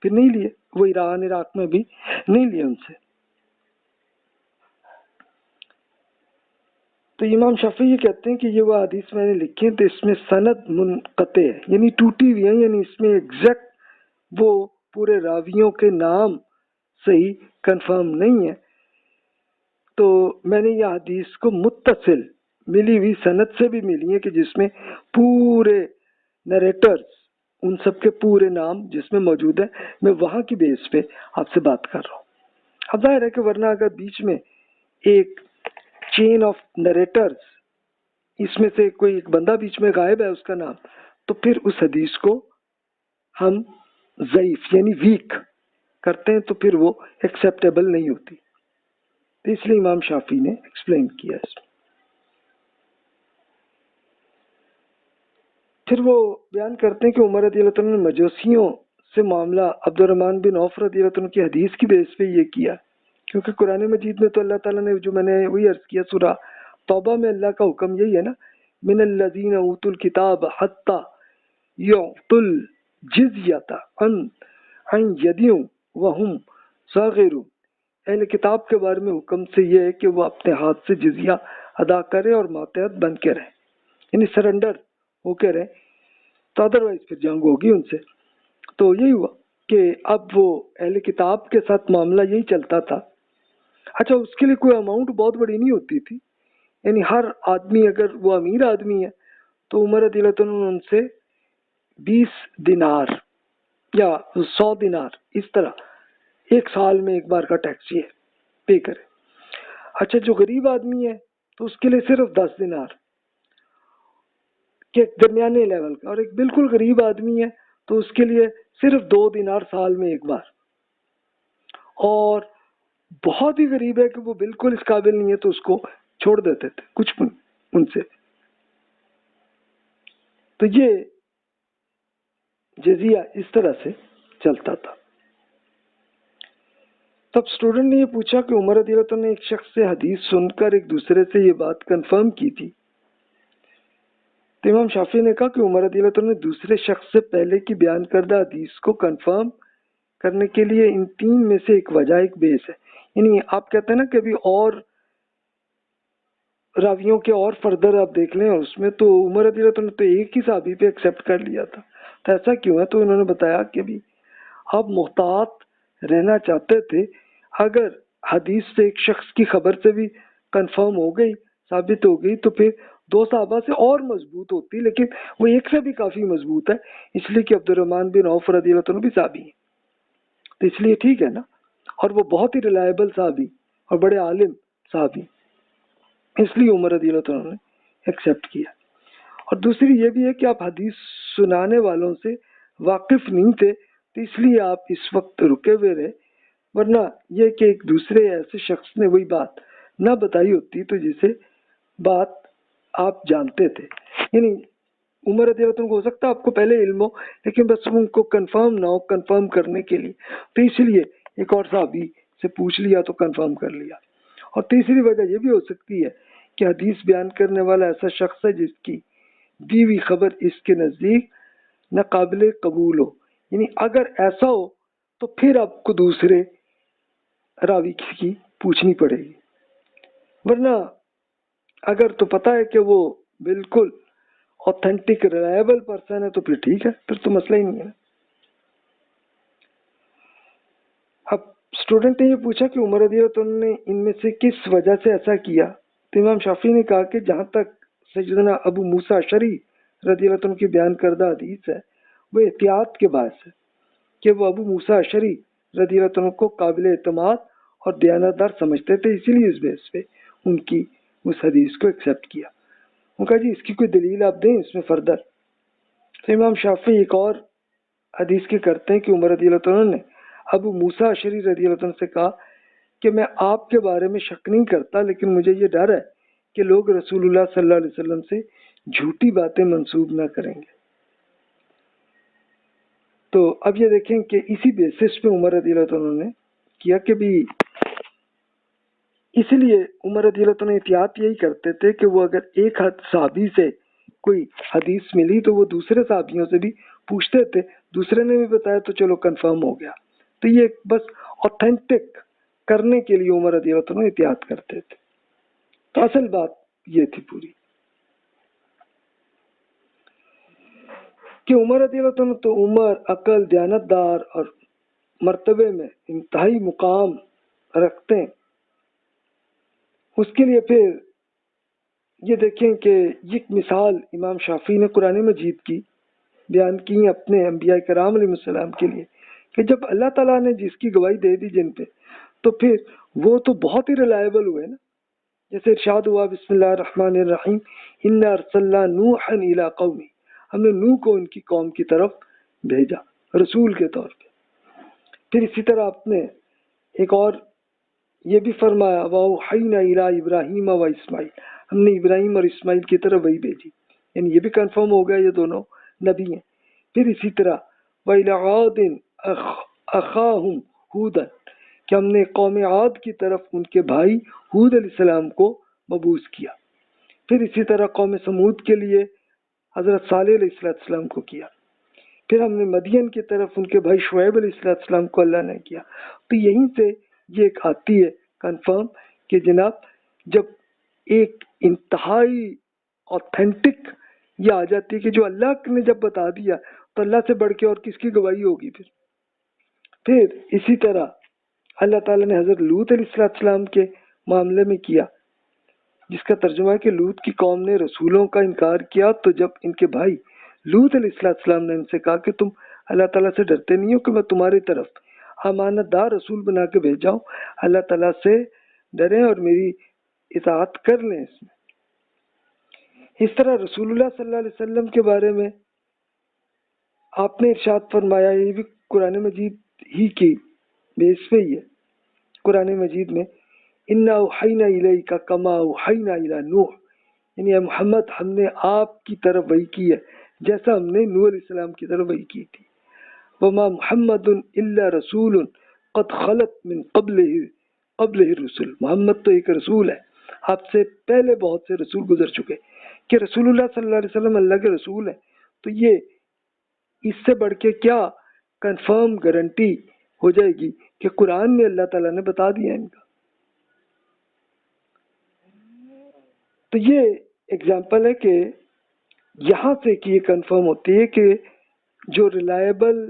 پھر نہیں لیے، وہ ایران عراق میں بھی نہیں لیے ان سے۔ تو امام شافعی یہ کہتے ہیں کہ یہ وہ حدیث میں نے لکھی ہے تو اس میں سند منقطع ہے، یعنی ٹوٹی ہوئی ہے، یعنی اس میں ایگزیکٹ وہ پورے راویوں کے نام صحیح کنفرم نہیں ہے۔ تو میں نے یہ حدیث کو متصل ملی ہوئی سند سے بھی ملی ہے کہ جس میں پورے نریٹرز ان سب کے پورے نام جس میں موجود ہے، میں وہاں کی بیس پہ آپ سے بات کر رہا ہوں۔ اب ظاہر ہے کہ ورنہ اگر بیچ میں ایک چین آف نریٹرز اس میں سے کوئی ایک بندہ بیچ میں غائب ہے اس کا نام، تو پھر اس حدیث کو ہم ضعیف یعنی ویک کرتے ہیں، تو پھر وہ ایکسیپٹیبل نہیں ہوتی۔ تو اس لیے امام شافعی نے ایکسپلین کیا اس میں۔ پھر وہ بیان کرتے ہیں کہ عمر رضی اللہ عنہ نے مجوسیوں سے معاملہ عبد الرحمن بن عوف رضی اللہ عنہ کی حدیث کی بیس پہ یہ کیا کیونکہ قرآن مجید میں تو اللہ تعالیٰ نے جو میں نے وہی عرض کیا سورہ توبہ میں اللہ کا حکم یہی ہے نا، من الذین اوتوا الکتاب حتی یعطوا الجزیۃ عن ید وہم صاغرون، اہل کتاب کے بارے میں حکم سے یہ ہے کہ وہ اپنے ہاتھ سے جزیہ ادا کرے اور ماتحت بن کے رہیں، یعنی سرنڈر ہو کے رہیں، تو ادروائز پھر جنگ ہوگی ان سے۔ تو یہی ہوا کہ اب وہ اہل کتاب کے ساتھ معاملہ یہی چلتا تھا۔ اچھا، اس کے لیے کوئی اماؤنٹ بہت بڑی نہیں ہوتی تھی، یعنی ہر آدمی اگر وہ امیر آدمی ہے تو عمر رضی اللہ عنہ نے ان سے 20 دینار یا 100 دینار اس طرح ایک سال میں ایک بار کا ٹیکس یہ پے کرے۔ اچھا، جو غریب آدمی ہے تو اس کے لیے صرف 10 دینار کے درمیانے لیول کا، اور ایک بالکل غریب آدمی ہے تو اس کے لیے صرف 2 دینار سال میں ایک بار، اور بہت ہی غریب ہے کہ وہ بالکل اس قابل نہیں ہے تو اس کو چھوڑ دیتے تھے کچھ ان سے۔ تو یہ جزیہ اس طرح سے چلتا تھا۔ تب اسٹوڈنٹ نے یہ پوچھا کہ عمر رضی اللہ عنہ نے ایک شخص سے حدیث سن کر ایک دوسرے سے یہ بات کنفرم کی تھی، تو امام شافعی نے کہا کہ عمر رضی اللہ عنہ نے دوسرے شخص سے پہلے کی بیان کردہ حدیث کو کنفرم کرنے کے لیے ان 3 میں سے ایک وجہ ایک بیس ہے، یعنی آپ کہتے ہیں نا کہ ابھی اور راویوں کے اور فردر آپ دیکھ لیں، اس میں تو عمر رضی اللہ عنہ نے تو ایک ہی صحابی پہ ایکسیپٹ کر لیا تھا، تو ایسا کیوں ہے؟ تو انہوں نے بتایا کہ بھی آپ محتاط رہنا چاہتے تھے، اگر حدیث سے ایک شخص کی خبر سے بھی کنفرم ہو گئی، ثابت ہو گئی، تو پھر 2 صحابہ سے اور مضبوط ہوتی، لیکن وہ ایک سے بھی کافی مضبوط ہے، اس لیے کہ عبد الرحمن بن عوف رضی اللہ عنہ بھی صحابی ہیں، تو اس لیے ٹھیک ہے نا، اور وہ بہت ہی ریلائبل صحابی اور بڑے عالم صحابی، اس لیے عمر رضی اللہ عنہ نے ایکسیپٹ کیا۔ اور دوسری یہ بھی ہے کہ آپ حدیث سنانے والوں سے واقف نہیں تھے، تو اس لیے آپ اس وقت رکے ہوئے رہے، ورنہ یہ کہ ایک دوسرے ایسے شخص نے وہی بات نہ بتائی ہوتی تو جسے بات آپ جانتے تھے، یعنی عمر رضی اللہ عنہ کو ہو سکتا ہے آپ کو پہلے علم ہو، لیکن بس ان کو کنفرم نہ ہو، کنفرم کرنے کے لیے تو اس لیے ایک اور صحابی سے پوچھ لیا تو کنفرم کر لیا۔ اور تیسری وجہ یہ بھی ہو سکتی ہے کہ حدیث بیان کرنے والا ایسا شخص ہے جس کی دی ہوئی خبر اس کے نزدیک ناقابل قبول ہو، یعنی اگر ایسا ہو تو پھر آپ کو دوسرے راوی کی پوچھنی پڑے گی، ورنہ اگر تو پتہ ہے کہ وہ بالکل اوتھینٹک ریلائبل پرسن ہے تو پھر ٹھیک ہے، پھر تو مسئلہ ہی نہیں ہے۔ اب اسٹوڈنٹ نے یہ پوچھا کہ عمر رضی اللہ عنہ نے ان میں سے کس وجہ سے ایسا کیا، تو امام شافعی نے کہا کہ جہاں تک سیدنا ابو موسیٰ اشعری رضی اللہ عنہ کی بیان کردہ حدیث ہے، وہ احتیاط کے باعث ہے کہ وہ ابو موسیٰ اشعری رضی اللہ عنہ کو قابل اعتماد اور دیانتدار سمجھتے تھے، اسی لیے اس بیس پہ ان کی اس حدیث کو ایکسیپٹ کیا۔ ان کا جی اس کی کوئی دلیل آپ دیں اس میں فردر، تو امام شافعی ایک اور حدیث کی کرتے ہیں کہ عمر رضی اللہ عنہ نے ابو موسیٰ اشعری رضی اللہ عنہ سے کہا کہ میں آپ کے بارے میں شک نہیں کرتا، لیکن مجھے یہ ڈر ہے کہ لوگ رسول اللہ صلی اللہ علیہ وسلم سے جھوٹی باتیں منسوب نہ کریں گے۔ تو اب یہ دیکھیں کہ اسی بیسس پہ عمر رضی اللہ عنہ نے کیا کہ بھی اسی لیے عمر رضی اللہ عنہ احتیاط یہی کرتے تھے کہ وہ اگر ایک صحابی سے کوئی حدیث ملی تو وہ دوسرے صحابیوں سے بھی پوچھتے تھے، دوسرے نے بھی بتایا تو چلو کنفرم ہو گیا، تو یہ بس اوتھینٹک کرنے کے لیے عمر رضی اللہ عنہ احتیاط کرتے تھے۔ تو اصل بات یہ تھی پوری کہ عمر رضی اللہ عنہ تو عمر، عقل، دیانتدار اور مرتبے میں انتہائی مقام رکھتے ہیں، اس کے لیے پھر یہ دیکھیں کہ یہ مثال امام شافعی نے قرآن مجید کی بیان کی اپنے انبیاء کرام علیہ السلام کے لیے کہ جب اللہ تعالیٰ نے جس کی گواہی دے دی جن پہ، تو پھر وہ تو بہت ہی ریلائبل ہوئے نا، جیسے ارشاد ہوا بسم اللہ الرحمن الرحیم انا ارسلنا نوحا الی قومی، ہم نے نوح کو ان کی قوم کی طرف بھیجا رسول کے طور پہ۔ پھر اسی طرح آپ نے ایک اور یہ بھی فرمایا وَأَوْحَيْنَا إِلَىٰ إِبْرَاهِيمَ وَإِسْمَاعِيلَ، ہم نے ابراہیم اور اسماعیل کی طرف وہی بھیجی، یعنی یہ بھی کنفرم ہو گیا یہ دونوں نبی ہیں۔ پھر اسی طرح وَإِلَىٰ عَادٍ أَخَاهُمْ هُودًا، کہ ہم نے قوم عاد کی طرف ان کے بھائی ہود علیہ السلام کو مبعوث کیا، پھر اسی طرح قوم سمود کے لیے حضرت صالح علیہ السلام کو کیا، پھر ہم نے مدین کی طرف ان کے بھائی شعیب علیہ السلام کو اللہ نے کیا۔ تو یہیں سے یہ ایک آتی ہے کنفرم کہ جناب جب ایک انتہائی اوتھینٹک یہ آ جاتی ہے کہ جو اللہ نے جب بتا دیا تو اللہ سے بڑھ کے اور کس کی گواہی ہوگی۔ پھر اسی طرح اللہ تعالیٰ نے حضرت لوط علیہ السلام کے معاملے میں کیا، جس کا ترجمہ ہے کہ لوط کی قوم نے رسولوں کا انکار کیا، تو جب ان کے بھائی لوط علیہ السلام نے ان سے کہا کہ تم اللہ تعالیٰ سے ڈرتے نہیں ہو کہ میں تمہاری طرف امانت دار رسول بنا کے بھیجا ہوں، اللہ تعالیٰ سے ڈریں اور میری اطاعت کر لیں۔ اس طرح رسول اللہ صلی اللہ علیہ وسلم کے بارے میں آپ نے ارشاد فرمایا، یہ بھی قرآن مجید ہی کی بیس پہ ہی ہے۔ قرآن مجید میں انا اوحینا الیک کما اوحینا الی نوح، یعنی اے محمد ہم نے آپ کی طرف وحی کی ہے جیسا ہم نے نوح علیہ السلام کی طرف وحی کی تھی۔ وما محمد الا رسول قد خلت من قبلہ الرسل، محمد تو ایک رسول ہے، آپ سے پہلے بہت سے رسول گزر چکے، کہ رسول اللہ صلی اللہ علیہ وسلم اللہ کے رسول ہیں۔ تو یہ اس سے بڑھ کے کیا کنفرم گارنٹی ہو جائے گی کہ قرآن میں اللہ تعالیٰ نے بتا دیا ان کا۔ تو یہ ایگزامپل ہے کہ یہاں سے کہ یہ کنفرم ہوتی ہے کہ جو ریلائبل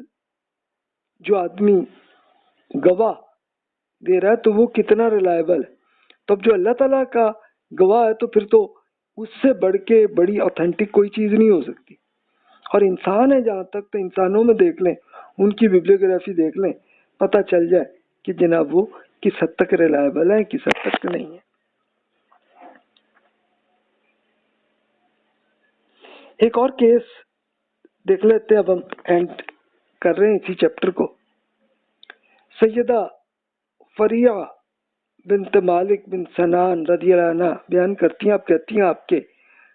جو آدمی گواہ دے رہا ہے تو وہ کتنا ریلائبل ہے۔ تو اب جو اللہ تعالیٰ کا گواہ ہے تو پھر تو اس سے بڑھ کے بڑی اوتھینٹک کوئی چیز نہیں ہو سکتی۔ اور انسان ہے جہاں تک، تو انسانوں میں دیکھ لیں، ان کی ببلیوگرافی دیکھ لیں، پتہ چل جائے کہ جناب وہ کس حد تک ریلائبل ہے، کس حد تک نہیں ہے۔ ایک اور کیس دیکھ لیتے ہیں، اب ہم اینڈ کر رہے ہیں اسی چیپٹر کو۔ سیدہ فریہ بنت مالک بن سنان رضی اللہ عنہ بیان کرتی ہیں، آپ کہتی ہیں آپ کے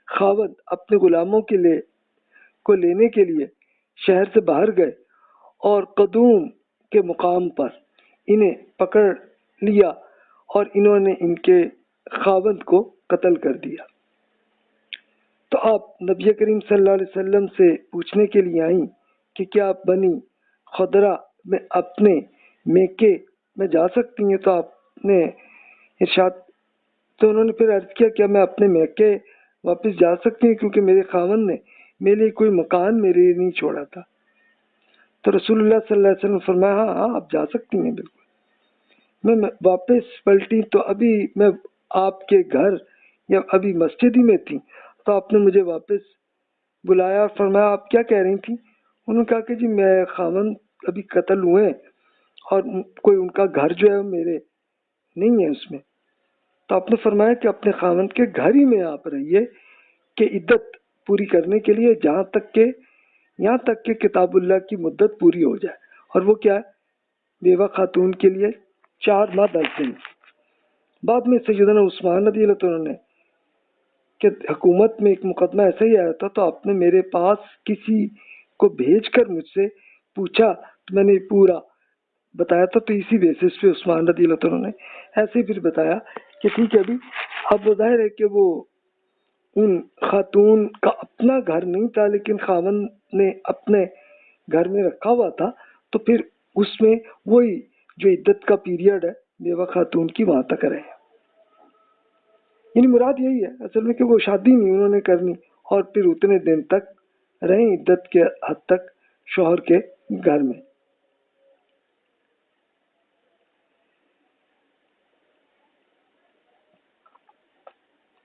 خاوند اپنے غلاموں کو لینے کے لیے شہر سے باہر گئے اور قدوم کے مقام پر انہیں پکڑ لیا اور انہوں نے ان کے خاوند کو قتل کر دیا۔ تو آپ نبی کریم صلی اللہ علیہ وسلم سے پوچھنے کے لیے آئیں کہ کیا آپ بنی خدرہ میں اپنے میکے میں جا سکتی ہیں؟ تو آپ نے ارشاد، تو انہوں نے پھر عرض کیا کیا میں اپنے میکے واپس جا سکتی ہوں، کیونکہ میرے خاوند نے میرے لیے کوئی مکان میرے لیے نہیں چھوڑا تھا۔ تو رسول اللہ صلی اللہ علیہ وسلم فرمایا ہاں آپ جا سکتی ہیں بالکل۔ میں واپس پلٹی تو ابھی میں آپ کے گھر یا ابھی مسجد ہی میں تھی، تو آپ نے مجھے واپس بلایا، فرمایا آپ کیا کہہ رہی تھیں؟ انہوں نے کہا کہ جی میں خاوند ابھی قتل ہوئے اور کوئی ان کا گھر جو ہے میرے نہیں ہے اس میں۔ تو آپ نے فرمایا کہ اپنے خاوند کے گھر ہی میں آپ رہیے کہ عدت پوری کرنے کے لیے، یہاں تک کہ کتاب اللہ کی مدت پوری ہو جائے، اور وہ کیا ہے بیوہ خاتون کے لیے 4 ماہ 10 دن۔ بعد میں سیدنا عثمان رضی اللہ عنہ نے کہ حکومت میں ایک مقدمہ ایسا ہی آیا تھا، تو آپ نے میرے پاس کسی کو بھیج کر مجھ سے پوچھا تو میں نے پورا بتایا تھا، تو اسی بیسس پہ عثمان رضی اللہ عنہ نے ایسے ہی پھر بتایا کہ ٹھیک ہے ابھی اب ظاہر ہے کہ وہ ان خاتون کا اپنا گھر نہیں تھا، لیکن خاوند نے اپنے گھر میں رکھا ہوا تھا، تو پھر اس میں وہی جو عدت کا پیریڈ ہے بیوہ خاتون کی وہاں تک رہے۔ یعنی مراد یہی ہے اصل میں کہ وہ شادی نہیں انہوں نے کرنی، اور پھر اتنے دن تک رہیں عدت کے حد تک شوہر کے گھر میں۔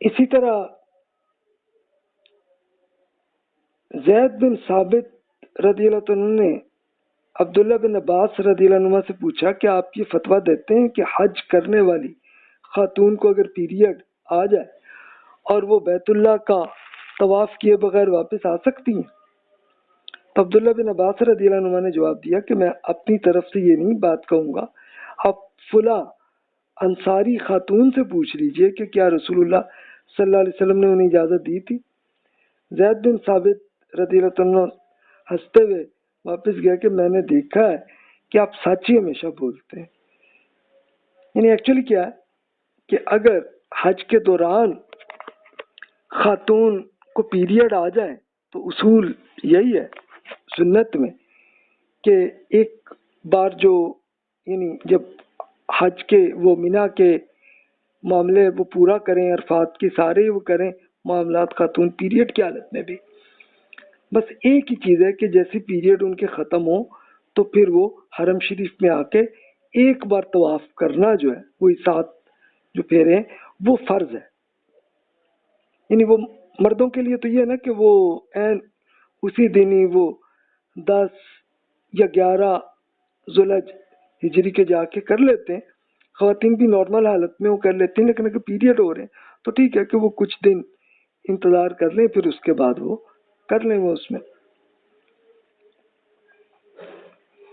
اسی طرح زید بن ثابت رضی اللہ عنہ نے عبداللہ بن عباس رضی اللہ عنہ سے پوچھا کہ آپ یہ فتویٰ دیتے ہیں کہ حج کرنے والی خاتون کو اگر پیریڈ آ جائے اور وہ بیت اللہ کا طواف کیے بغیر واپس آ سکتی ہیں؟ تو عبداللہ بن عباس رضی اللہ عنہ نے جواب دیا کہ میں اپنی طرف سے یہ نہیں بات کہوں گا، آپ فلاں انصاری خاتون سے پوچھ لیجئے کہ کیا رسول اللہ صلی اللہ علیہ وسلم نے انہیں اجازت دی تھی۔ زید بن ثابت رضی اللہ عنہ ہنستے ہوئے واپس گیا کہ میں نے دیکھا ہے کہ آپ سچ ہی ہمیشہ بولتے ہیں، یعنی ایکچولی کیا ہے کہ اگر حج کے دوران خاتون کو پیریڈ آ جائے تو اصول یہی ہے سنت میں کہ ایک بار جو یعنی جب حج کے وہ مینا کے معاملے وہ پورا کریں، عرفات کی سارے وہ کریں معاملات خاتون پیریڈ کی حالت میں بھی، بس ایک ہی چیز ہے کہ جیسے پیریڈ ان کے ختم ہو تو پھر وہ حرم شریف میں آ کے ایک بار طواف کرنا جو ہے وہی 7 جو پھیرے ہیں وہ فرض ہے. یعنی وہ مردوں کے لیے تو یہ ہے نا کہ وہ عین اسی دن ہی وہ 10 یا 11 ذوالحج ہجری کے جا کے کر لیتے ہیں. خواتین بھی نارمل حالت میں وہ کر لیتے ہیں، لیکن اگر پیریڈ ہو رہے ہیں تو ٹھیک ہے کہ وہ کچھ دن انتظار کر لیں، پھر اس کے بعد وہ کر لیں وہ اس میں.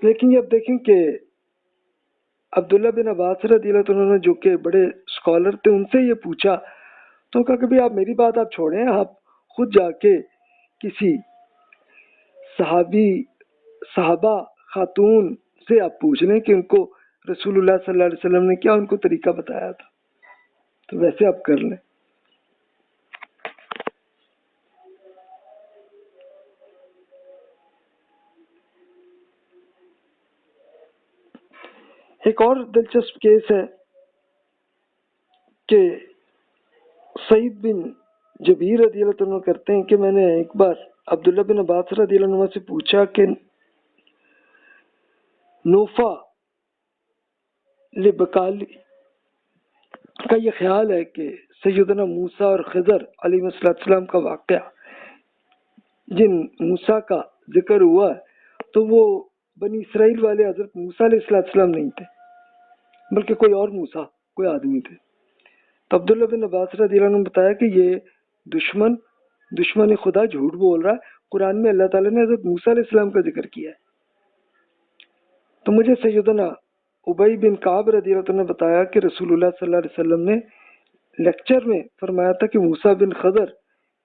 لیکن یہ اب دیکھیں کہ عبداللہ بن عباس رضی اللہ عنہ نے جو کہ بڑے اسکالر تھے ان سے یہ پوچھا تو کہا کہ بھئی آپ میری بات آپ چھوڑیں، آپ خود جا کے کسی صحابہ خاتون سے آپ پوچھ لیں کہ ان کو رسول اللہ صلی اللہ علیہ وسلم نے کیا ان کو طریقہ بتایا تھا، تو ویسے آپ کر لیں. ایک اور دلچسپ کیس ہے کہ سعید بن جبیر رضی اللہ عنہ کرتے ہیں کہ میں نے ایک بار عبداللہ بن عباس رضی اللہ عنہ سے پوچھا کہ نوفا لبکالی کا یہ خیال ہے کہ سیدنا موسیٰ اور خضر علیہ السلام کا واقعہ جن موسیٰ کا ذکر ہوا ہے تو وہ بنی اسرائیل والے حضرت موسیٰ علیہ السلام نہیں تھے بلکہ کوئی اور موسیٰ کوئی آدمی تھے. تو عبداللہ بن عباس رضی اللہ عنہ نے بتایا کہ یہ دشمن خدا جھوٹ بول رہا ہے، قرآن میں اللہ تعالیٰ نے حضرت موسیٰ علیہ السلام کا ذکر کیا ہے. تو مجھے سیدنا ابی بن کعب رضی اللہ عنہ نے بتایا کہ رسول اللہ صلی اللہ علیہ وسلم نے لیکچر میں فرمایا تھا کہ موسیٰ بن خضر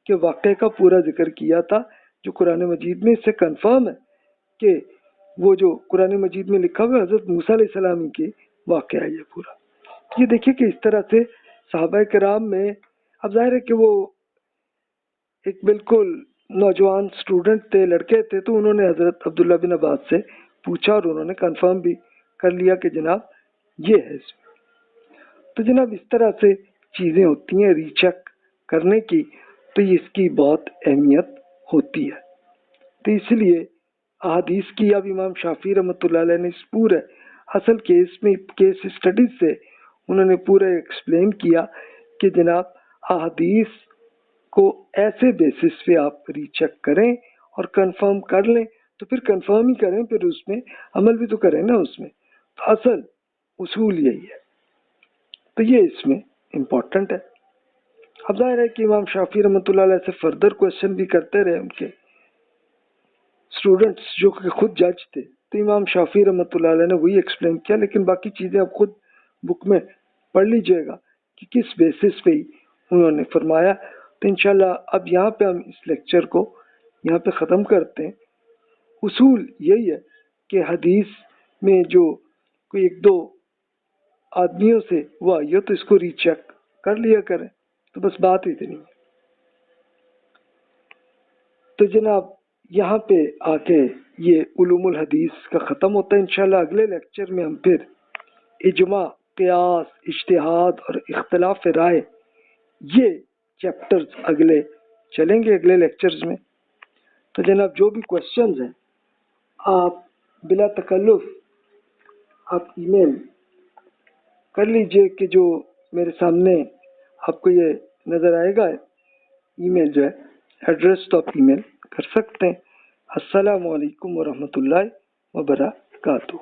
کے واقعے کا پورا ذکر کیا تھا جو قرآن مجید میں اس سے کنفرم ہے کہ وہ جو قرآن مجید میں لکھا ہوا حضرت موسیٰ علیہ السلام کے واقعہ ہے یہ پورا. یہ دیکھیے کہ اس طرح سے صحابہ کرام میں اب ظاہر ہے کہ وہ ایک بالکل نوجوان سٹوڈنٹ تھے، لڑکے تھے، تو انہوں نے حضرت عبداللہ بن عباس سے پوچھا اور انہوں نے کنفرم بھی کر لیا کہ جناب یہ ہے اس میں. تو جناب اس طرح سے چیزیں ہوتی ہیں ری چیک کرنے کی، تو اس کی بہت اہمیت ہوتی ہے. تو اس لیے احادیث کی اب امام شافعی رحمۃ اللہ علیہ نے اس پورے اصل کیس اسٹڈیز سے انہوں نے پورا ایکسپلین کیا کہ جناب احادیث کو ایسے بیسس پہ آپ ری چیک کریں اور کنفرم کر لیں، تو پھر کنفرم ہی کریں، پھر اس میں عمل بھی تو کریں نا اس میں. تو اصل اصول یہی ہے. تو یہ اس میں امپورٹنٹ ہے. اب ظاہر ہے کہ امام شافعی رحمۃ اللہ علیہ سے فردر کوشچن بھی کرتے رہے ان کے اسٹوڈنٹس جو کہ خود جج تھے، تو امام شافعی رحمۃ اللہ علیہ نے وہی ایکسپلین کیا. لیکن باقی چیزیں آپ خود بک میں پڑھ لیجئے گا کہ کس بیسس پہ ہی انہوں نے فرمایا. تو انشاءاللہ اب یہاں پہ ہم اس لیکچر کو یہاں پہ ختم کرتے ہیں. اصول یہی ہے کہ حدیث میں جو کوئی 1-2 آدمیوں سے وہ آئی ہو تو اس کو ری چیک کر لیا کریں. تو بس بات اتنی ہے. تو جناب یہاں پہ آ کے یہ علوم الحدیث کا ختم ہوتا ہے. انشاءاللہ اگلے لیکچر میں ہم پھر اجماع، قیاس، اجتہاد اور اختلاف رائے یہ چیپٹرز اگلے چلیں گے اگلے لیکچرز میں. تو جناب جو بھی کوشچنز ہیں آپ بلا تکلف آپ ای میل کر لیجئے کہ جو میرے سامنے آپ کو یہ نظر آئے گا. ای میل جو ہے ایڈریس تو آپ ای میل کر سکتے ہیں. السلام علیکم ورحمۃ اللہ وبرکاتہ.